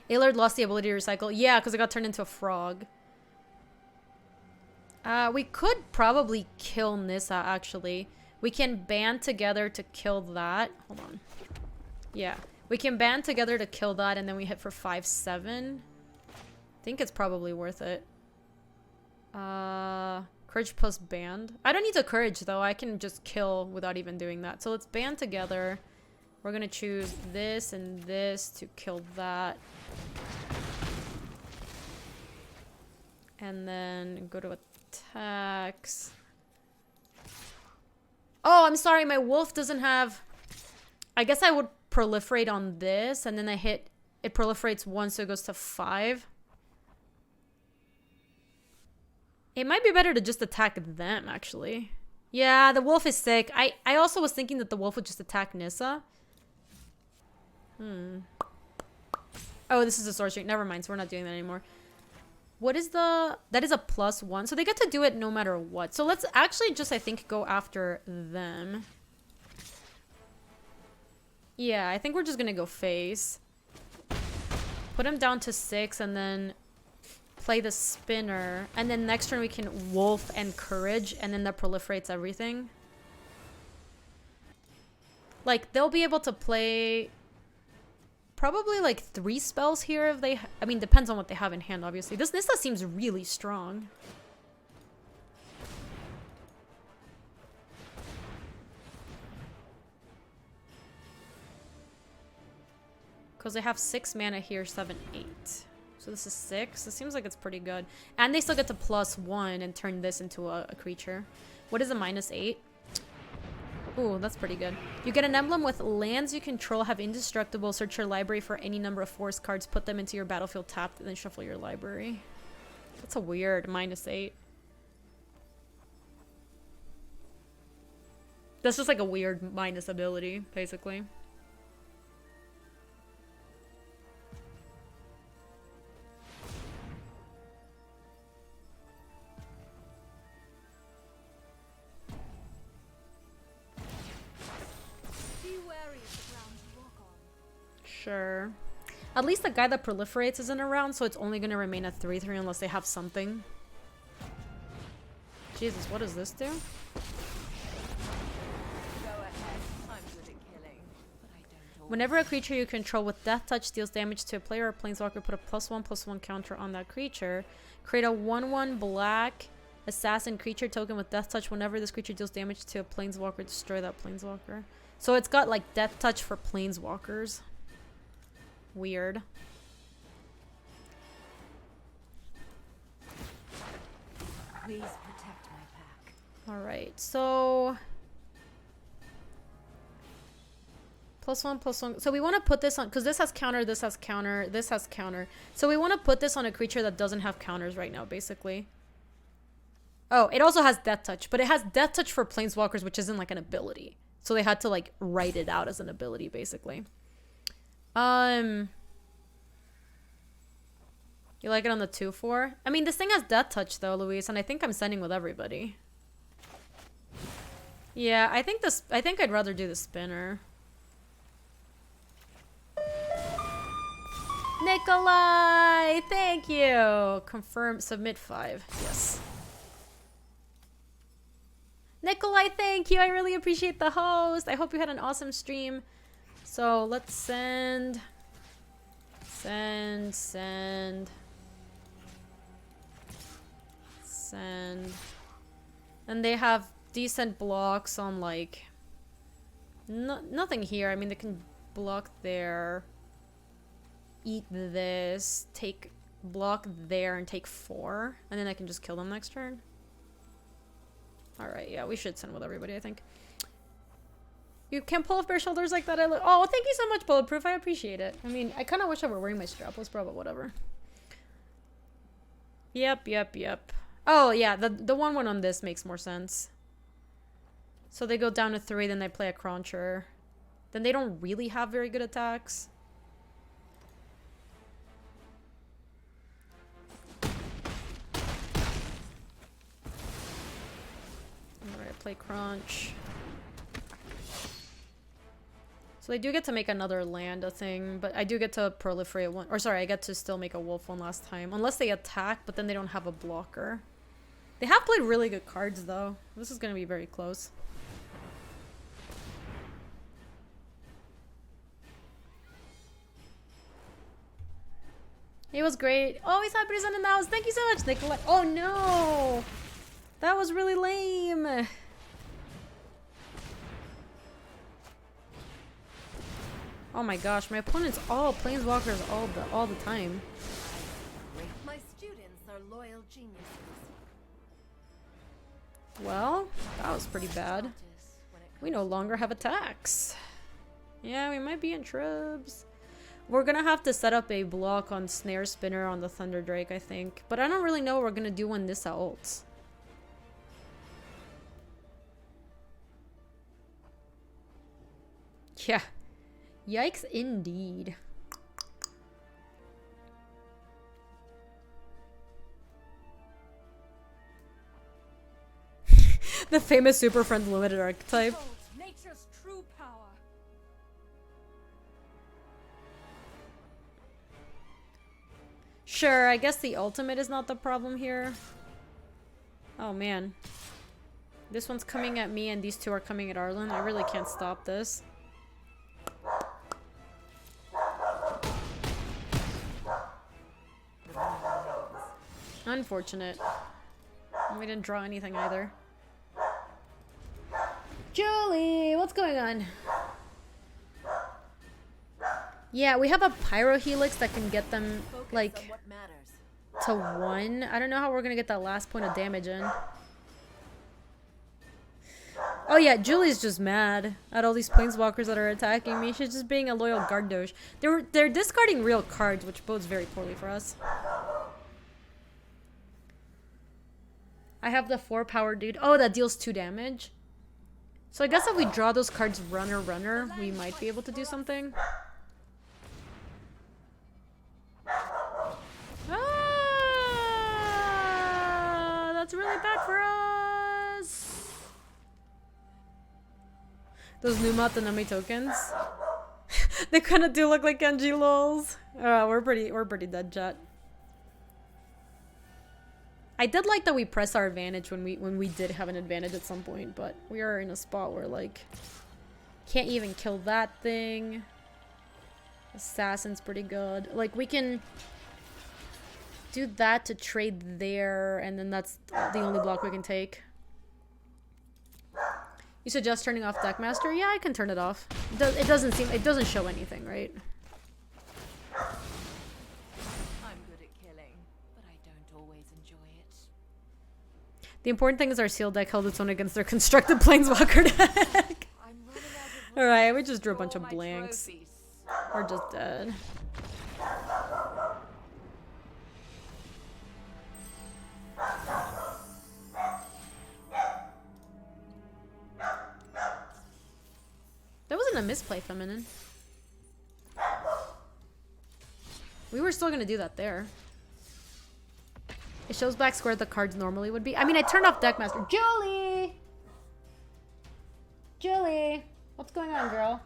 Aelard lost the ability to recycle. Yeah, because it got turned into a frog. We could probably kill Nissa, actually. We can band together to kill that. Hold on. Yeah. We can band together to kill that, and then we hit for 5/7. I think it's probably worth it. Courage plus band. I don't need to courage, though. I can just kill without even doing that. So let's band together. We're gonna choose this and this to kill that. And then go to attacks. Oh, I'm sorry. My wolf doesn't have... I guess I would proliferate on this, and then I hit... It proliferates 1, so it goes to 5. It might be better to just attack them, actually. Yeah, the wolf is sick. I also was thinking that the wolf would just attack Nissa. Oh, this is a sorcery. Never mind, so we're not doing that anymore. What is the... That is a +1. So they get to do it no matter what. So let's actually just, I think, go after them. Yeah, I think we're just gonna go face. Put him down to 6 and then play the spinner. And then next turn we can wolf and courage, and then that proliferates everything. Like, they'll be able to play... Probably like 3 spells here if they... I mean, depends on what they have in hand, obviously. This Nissa seems really strong. Because they have 6 mana here, 7, 8. So this is 6. It seems like it's pretty good. And they still get to +1 and turn this into a creature. What is a -8? Ooh, that's pretty good. You get an emblem with lands you control have indestructible. Search your library for any number of forest cards. Put them into your battlefield tapped, and then shuffle your library. That's a weird -8. That's just like a weird minus ability, basically. Sure. At least the guy that proliferates isn't around, so it's only going to remain a 3/3 unless they have something. Jesus, what does this do? Go ahead. I'm good at killing, but I don't. Whenever a creature you control with Death Touch deals damage to a player or planeswalker, put a +1/+1 counter on that creature. Create a 1/1 black assassin creature token with Death Touch. Whenever this creature deals damage to a planeswalker, destroy that planeswalker. So it's got like Death Touch for planeswalkers. Weird. Please protect my pack. Alright, so... +1/+1. So we want to put this on... Because this has counter, this has counter, this has counter. So we want to put this on a creature that doesn't have counters right now, basically. Oh, it also has Death Touch. But it has Death Touch for planeswalkers, which isn't like an ability. So they had to like write it out as an ability, basically. You like it on the 2/4? I mean, this thing has Death Touch though, Luis, and I think I'm sending with everybody. Yeah, I think I'd rather do the spinner. Nikolai, thank you. Confirm, submit 5. Yes. Nikolai, thank you. I really appreciate the host. I hope you had an awesome stream. So let's send. And they have decent blocks on like nothing here. I mean, they can block there, eat this, take block there, and take 4, and then I can just kill them next turn. All right, yeah, we should send with everybody, I think. You can pull off bare shoulders like that. Oh, thank you so much, Bulletproof. I appreciate it. I mean, I kind of wish I were wearing my strapless bra, but whatever. Yep. Oh, yeah, the 1/1 on this makes more sense. So they go down to 3, then they play a Cruncher. Then they don't really have very good attacks. Alright, play Crunch. So they do get to make another land a thing, but I do get to proliferate one. Or sorry, I get to still make a wolf one last time. Unless they attack, but then they don't have a blocker. They have played really good cards though. This is going to be very close. It was great. Oh, he's happy to send in the house. Thank you so much, Nikolai. Oh no! That was really lame. Oh my gosh, my opponent's all planeswalkers all the time. My students are loyal geniuses. Well, that was pretty bad. We no longer have attacks. Yeah, we might be in tribs. We're gonna have to set up a block on Snare Spinner on the Thunder Drake, I think. But I don't really know what we're gonna do when this ults. Yeah. Yikes indeed. The famous Super Friends Limited archetype. Nature's true power. Sure, I guess the ultimate is not the problem here. Oh man. This one's coming at me and these two are coming at Arlen. I really can't stop this. Unfortunate. We didn't draw anything either. Julie, what's going on? Yeah, we have a Pyro Helix that can get them, like, to 1. I don't know how we're gonna get that last point of damage in. Oh yeah, Julie's just mad at all these planeswalkers that are attacking me. She's just being a loyal Gardosh. They're discarding real cards, which bodes very poorly for us. I have the 4 power dude. Oh, that deals 2 damage. So I guess if we draw those cards runner, we might be able to do something. Ah, that's really bad for us. Those Numat and Nami tokens. They kind of do look like Genji lols. We're pretty dead, chat. I did like that we pressed our advantage when we did have an advantage at some point, but we are in a spot where like can't even kill that thing. Assassin's pretty good. Like we can do that to trade there, and then that's the only block we can take. You suggest turning off Deckmaster? Yeah, I can turn it off. It doesn't show anything, right? The important thing is our sealed deck held its own against their constructed planeswalker deck. Alright, we just drew a bunch of blanks. We're just dead. That wasn't a misplay, Feminine. We were still gonna do that there. It shows back square the cards normally would be. I mean, I turned off Deckmaster. Julie! Julie! What's going on, girl?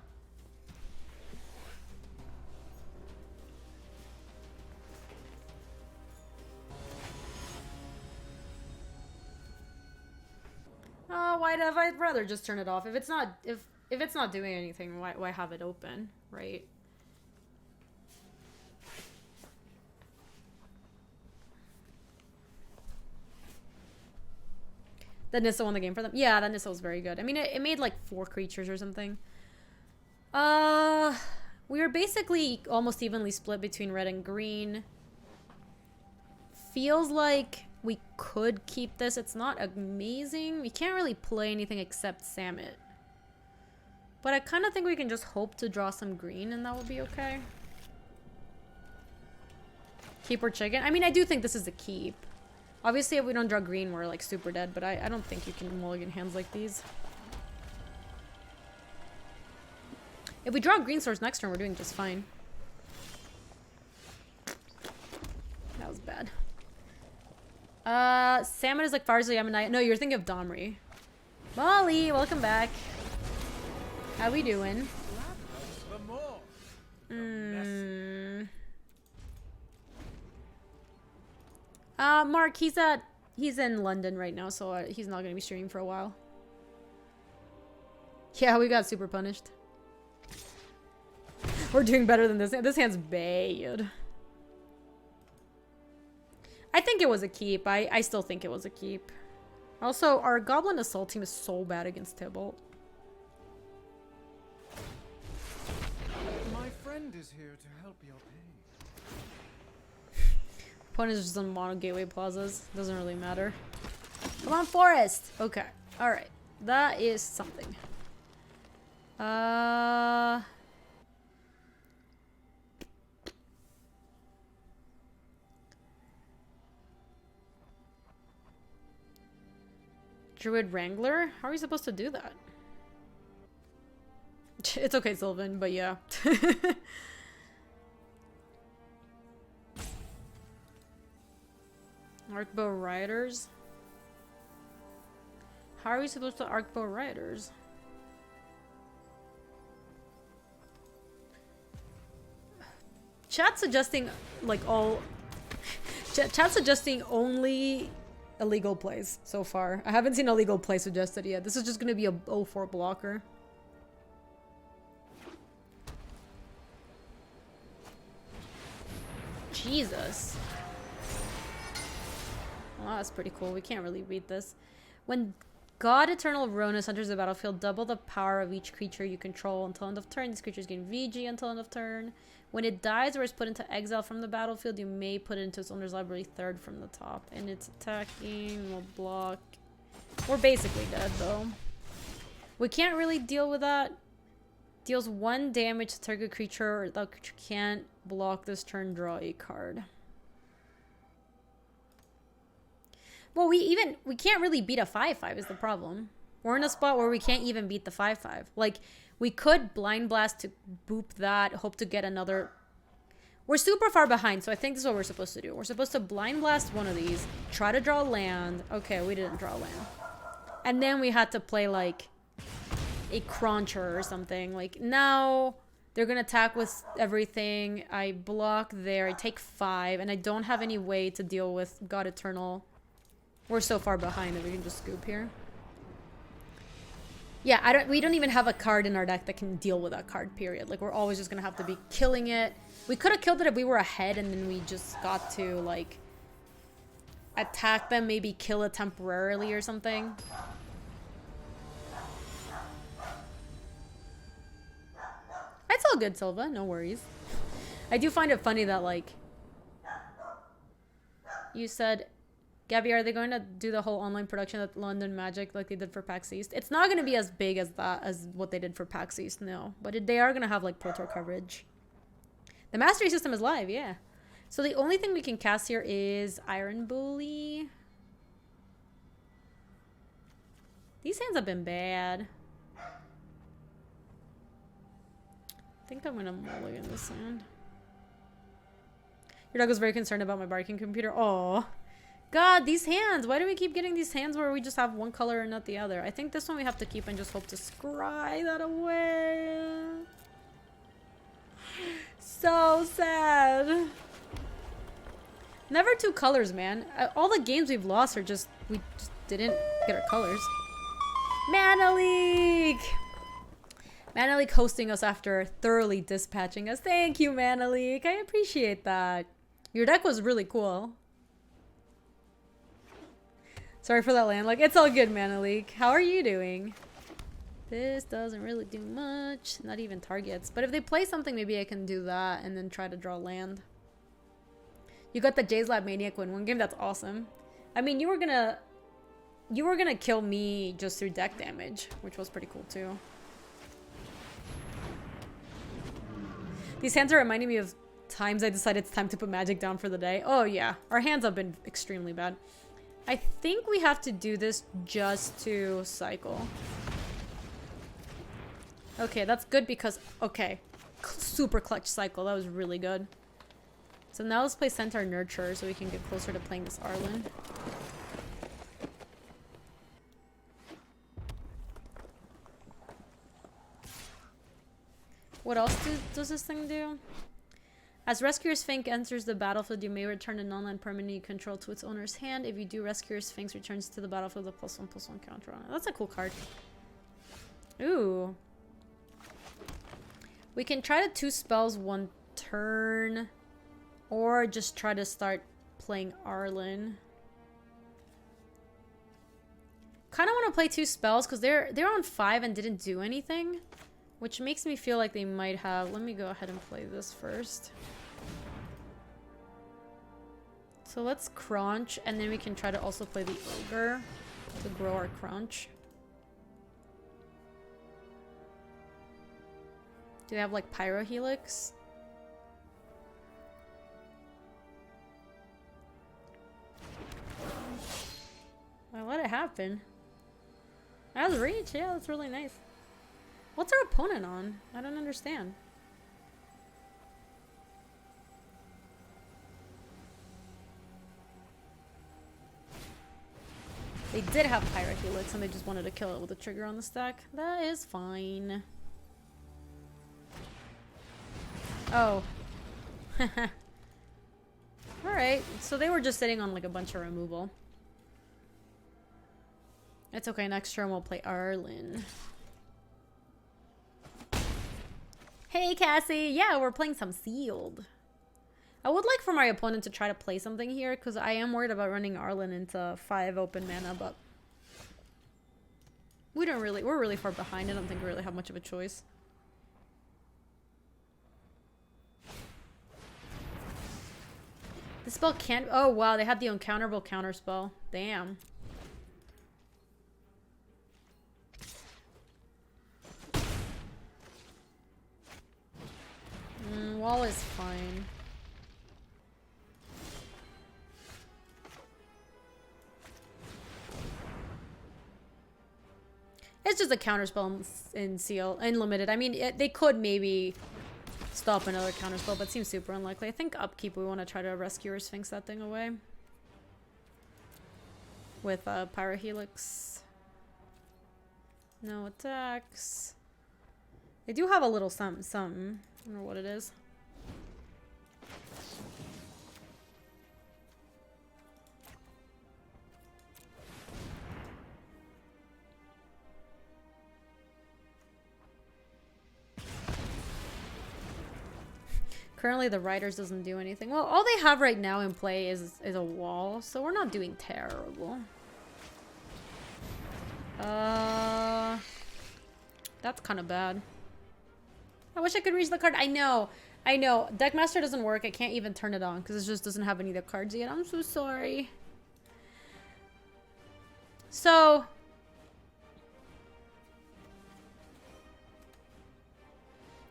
Oh, I'd rather just turn it off. If it's not doing anything, why have it open, right? That Nissa won the game for them. Yeah, that Nissa was very good. I mean, it made like 4 creatures or something. We were basically almost evenly split between red and green. Feels like we could keep this. It's not amazing. We can't really play anything except Samet. But I kind of think we can just hope to draw some green and that will be okay. Keep or chicken? I mean, I do think this is a keep. Obviously, if we don't draw green, we're like super dead, but I don't think you can mulligan hands like these. If we draw green source next turn, we're doing just fine. That was bad. Salmon is like Farsley Ammonite. No, you're thinking of Domri. Molly, welcome back. How we doing? Mark, he's in London right now, so he's not gonna be streaming for a while. Yeah, we got super punished. We're doing better than this. This hand's bad. I think it was a keep. I still think it was a keep. Also, our Goblin Assault team is so bad against Tybalt. My friend is here to help your pain. Opponent is just on mono gateway plazas. Doesn't really matter. Come on, Forest! Okay. Alright. That is something. Druid Wrangler? How are we supposed to do that? It's okay, Sylvan, but yeah. Arcbow Riders? How are we supposed to Arcbow Riders? Chat suggesting like all... Chat suggesting only illegal plays so far. I haven't seen a legal play suggested yet. This is just gonna be a 0-4 blocker. Jesus. Well, that's pretty cool. We can't really beat this. When God Eternal Ronus enters the battlefield, double the power of each creature you control until end of turn. These creatures gain VG until end of turn. When it dies or is put into exile from the battlefield, you may put it into its owner's library 3rd from the top. And it's attacking, we'll block. We're basically dead though. We can't really deal with that. Deals 1 damage to target creature. The creature can't block this turn, draw a card. Well, we can't really beat a 5/5 is the problem. We're in a spot where we can't even beat the 5/5. Like, we could Blind Blast to boop that, hope to get another... We're super far behind, so I think this is what we're supposed to do. We're supposed to Blind Blast one of these, try to draw land. Okay, we didn't draw land. And then we had to play, like, a Cruncher or something. Like, now they're gonna attack with everything. I block there, I take 5, and I don't have any way to deal with God Eternal. We're so far behind that we can just scoop here. Yeah, we don't even have a card in our deck that can deal with that card, period. Like, we're always just gonna have to be killing it. We could have killed it if we were ahead and then we just got to, like, attack them, maybe kill it temporarily or something. It's all good, Silva. No worries. I do find it funny that, like, you said... Gaby, are they going to do the whole online production at London Magic like they did for PAX East? It's not going to be as big as that, as what they did for PAX East, no. But they are going to have, like, Pro Tour coverage. The Mastery system is live, yeah. So the only thing we can cast here is Iron Bully. These hands have been bad. I think I'm going to mulligan this hand. Your dog was very concerned about my barking computer. Aww. God, these hands. Why do we keep getting these hands where we just have one color and not the other? I think this one we have to keep and just hope to scry that away. So sad. Never two colors, man. All the games we've lost are just... We just didn't get our colors. Manalik! Manalik hosting us after thoroughly dispatching us. Thank you, Manalik. I appreciate that. Your deck was really cool. Sorry for that land. Like, it's all good, Manalik. How are you doing? This doesn't really do much. Not even targets. But if they play something, maybe I can do that and then try to draw land. You got the Jay's Lab Maniac win one game? That's awesome. I mean, you were gonna kill me just through deck damage, which was pretty cool too. These hands are reminding me of times I decided it's time to put Magic down for the day. Oh yeah, our hands have been extremely bad. I think we have to do this just to cycle. Okay, that's good because, okay. Super clutch cycle, that was really good. So now let's play Centaur Nurture so we can get closer to playing this Arlen. What else does this thing do? As Rescuer Sphinx enters the battlefield, you may return a non-land permanent you control to its owner's hand. If you do, Rescuer Sphinx returns to the battlefield with a +1/+1 counter on it. That's a cool card. Ooh. We can try to 2 spells 1 turn. Or just try to start playing Arlen. Kind of want to play 2 spells because they're on 5 and didn't do anything. Which makes me feel like they might have... Let me go ahead and play this first. So let's crunch, and then we can try to also play the Ogre to grow our crunch. Do they have like Pyro Helix? Well, let it happen. That was reach, yeah, that's really nice. What's our opponent on? I don't understand. They did have Pyro Helix and they just wanted to kill it with a trigger on the stack. That is fine. Oh. Alright, so they were just sitting on like a bunch of removal. It's okay, next turn we'll play Arlen. Hey Cassie! Yeah, we're playing some Sealed. I would like for my opponent to try to play something here, because I am worried about running Arlen into 5 open mana, but... we're really far behind. I don't think we really have much of a choice. The spell can't... oh wow, they had the uncounterable counterspell. Damn. Wall is fine. It's just a counterspell in Seal, in Limited. I mean, they could maybe stop another counterspell, but it seems super unlikely. I think upkeep, we want to try to Rescuer Sphinx that thing away. With Pyro Helix. No attacks. They do have a little something. I don't know what it is. Currently the Riders doesn't do anything. Well, all they have right now in play is a wall, so we're not doing terrible. That's kind of bad. I wish I could reach the card. I know. Deckmaster doesn't work. I can't even turn it on because it just doesn't have any of the cards yet. I'm so sorry. So...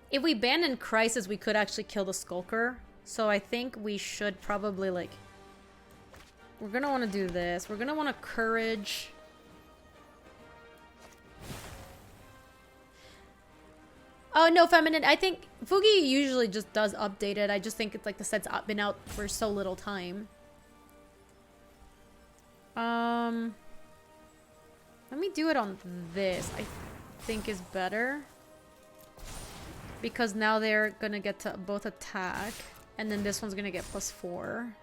if we abandon Crisis, we could actually kill the Skulker. So I think we should probably, like... we're gonna want to do this. We're gonna want to Courage... oh, no, Feminine. I think Fugi usually just does update it. I just think it's like the set's been out for so little time. Let me do it on this. I think is better. Because now they're gonna get to both attack. And then this one's gonna get +4.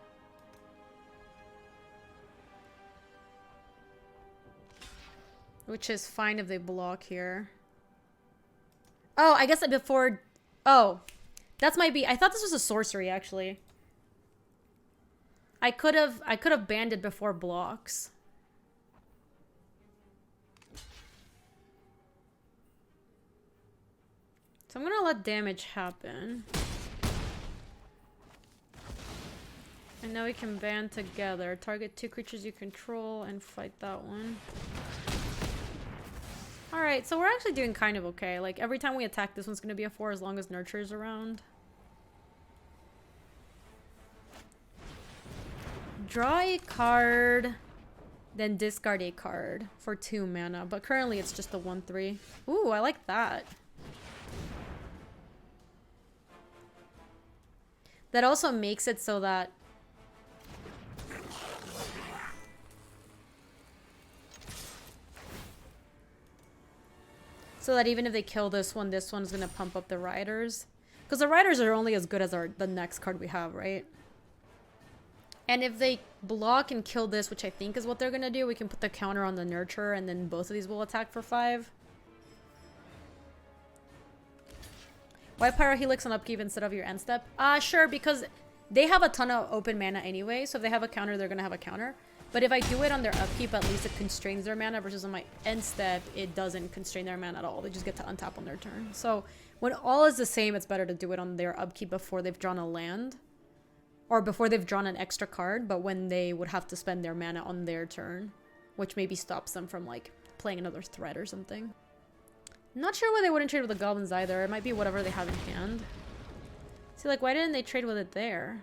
Which is fine if they block here. Oh, I guess before... Oh. That's might be... I thought this was a sorcery, actually. I could have banned it before blocks. So I'm gonna let damage happen. And now we can band together. Target 2 creatures you control and fight that one. Alright, so we're actually doing kind of okay. Like, every time we attack, this one's gonna be a 4 as long as Nurture's around. Draw a card, then discard a card for 2 mana. But currently it's just a 1/3. Ooh, I like that. That also makes it so that... So that even if they kill this one's gonna pump up the Riders. Because the Riders are only as good as the next card we have, right? And if they block and kill this, which I think is what they're gonna do, we can put the counter on the Nurture and then both of these will attack for 5. Why Pyro Helix on upkeep instead of your end step? Sure, because they have a ton of open mana anyway, so if they have a counter, they're gonna have a counter. But if I do it on their upkeep, at least it constrains their mana, versus on my end step, it doesn't constrain their mana at all. They just get to untap on their turn. So when all is the same, it's better to do it on their upkeep before they've drawn a land. Or before they've drawn an extra card, but when they would have to spend their mana on their turn. Which maybe stops them from, like, playing another threat or something. Not sure why they wouldn't trade with the goblins either. It might be whatever they have in hand. See, like, why didn't they trade with it there?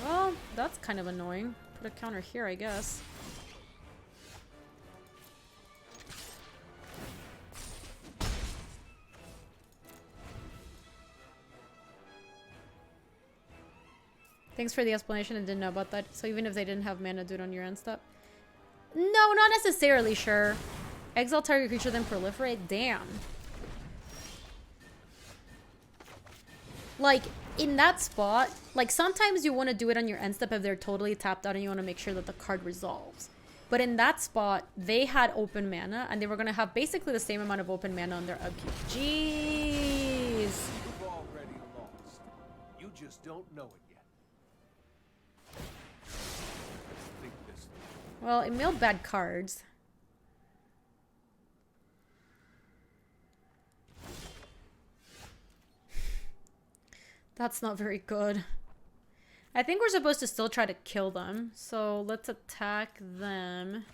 Well, that's kind of annoying. Put a counter here, I guess. Thanks for the explanation. I didn't know about that. So even if they didn't have mana, do it on your end step. No, not necessarily, sure. Exile target creature, then proliferate? Damn. Like, in that spot, like, sometimes you want to do it on your end step if they're totally tapped out and you want to make sure that the card resolves. But in that spot, they had open mana, and they were going to have basically the same amount of open mana on their upkeep. Jeez. You've already lost. You just don't know it yet. Think this through. Well, it milled bad cards. That's not very good. I think we're supposed to still try to kill them. So let's attack them.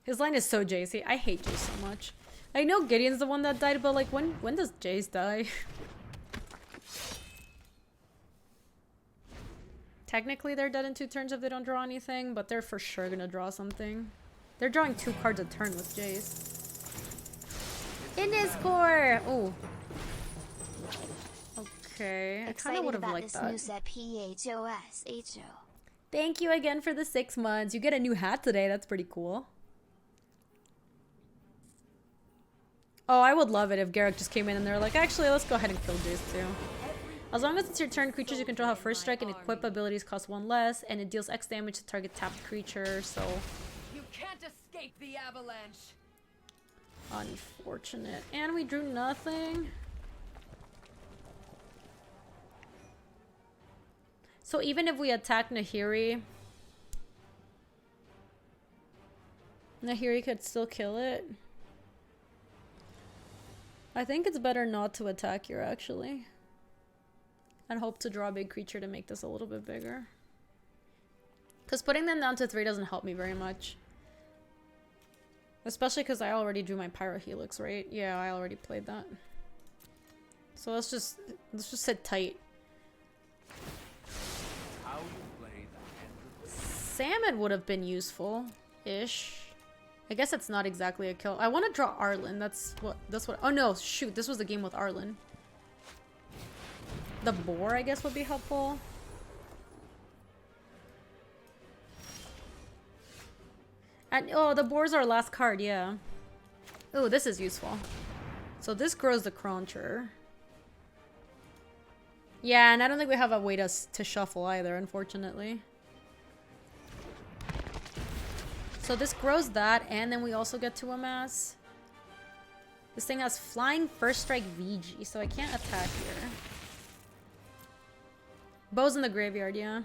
His line is so Jace. I hate Jace so much. I know Gideon's the one that died, but like when does Jace die? Technically they're dead in 2 turns if they don't draw anything, but they're for sure gonna draw something. They're drawing 2 cards a turn with Jace. In his core! Ooh. Okay, I kind of would have liked that. New set PHOS. Thank you again for the 6 months. You get a new hat today. That's pretty cool. Oh, I would love it if Garrick just came in and they're like, actually, let's go ahead and kill Jace too. As long as it's your turn, creatures you control have first strike and equip abilities cost 1 less, and it deals X damage to target tapped creature, so... You can't escape the avalanche. Unfortunate. And we drew nothing. So even if we attack Nahiri, Nahiri could still kill it. I think it's better not to attack here, actually. And hope to draw a big creature to make this a little bit bigger. Because putting them down to 3 doesn't help me very much. Especially because I already drew my Pyro Helix, right? Yeah, I already played that. So let's just sit tight. Salmon would have been useful-ish. I guess it's not exactly a kill. I want to draw Arlen. That's what. Oh no! Shoot! This was the game with Arlen. The boar, I guess, would be helpful. And oh, the boar's our last card, yeah. Oh, this is useful. So this grows the Cruncher. Yeah, and I don't think we have a way to shuffle either, unfortunately. So this grows that, and then we also get to amass. This thing has Flying First Strike VG, so I can't attack here. Bow's in the graveyard, yeah.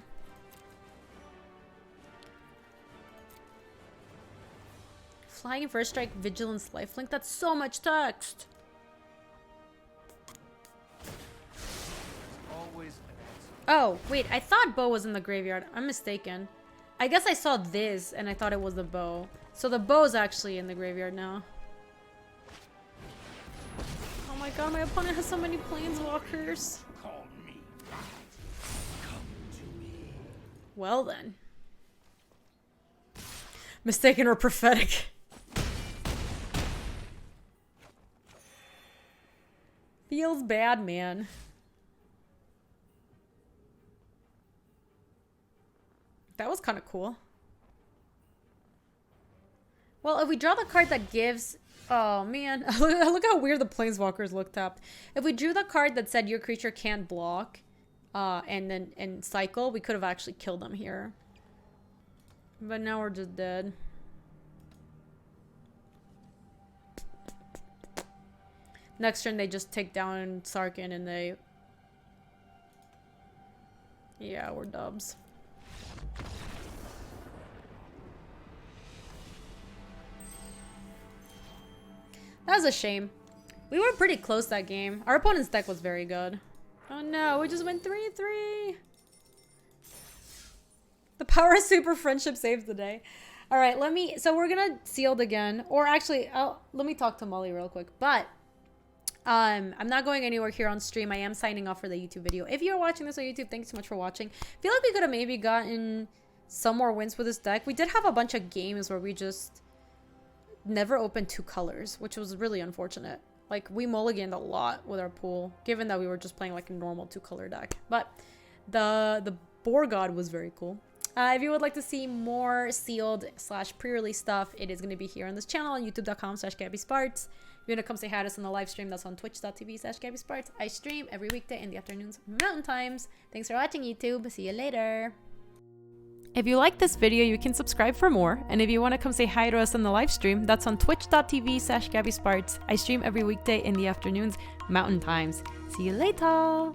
Flying First Strike, Vigilance, Lifelink. That's so much text. Always an answer. Oh, wait. I thought bow was in the graveyard. I'm mistaken. I guess I saw this and I thought it was the bow. So the bow's actually in the graveyard now. Oh my god, my opponent has so many planeswalkers. Call me right. Come to me. Well then. Mistaken or prophetic. Feels bad, man. That was kind of cool. Well, if we draw the card that gives... Oh, man. Look how weird the Planeswalkers look tapped. If we drew the card that said your creature can't block and cycle, we could have actually killed them here. But now we're just dead. Next turn, they just take down Sarkin and they... Yeah, we're dubs. That was a shame. We were pretty close that game. Our opponent's deck was very good. Oh no, we just went 3-3. The power of super friendship saves the day. All right, so we're gonna sealed again. Or actually, let me talk to Molly real quick. But I'm not going anywhere here on stream. I am signing off for the YouTube video. If you're watching this on YouTube, thank you so much for watching. I feel like we could have maybe gotten some more wins with this deck. We did have a bunch of games where we just never opened 2 colors, which was really unfortunate. Like, we mulliganed a lot with our pool, given that we were just playing like a normal 2-color deck. But the Boar God was very cool. If you would like to see more sealed / pre-release stuff, it is going to be here on this channel on youtube.com/GabySpartz. If you want to come say hi to us on the live stream, that's on twitch.tv/GabySpartz. I stream every weekday in the afternoons, mountain times. Thanks for watching, YouTube. See you later. If you like this video, you can subscribe for more. And if you want to come say hi to us on the live stream, that's on twitch.tv/GabySpartz. I stream every weekday in the afternoons, mountain times. See you later.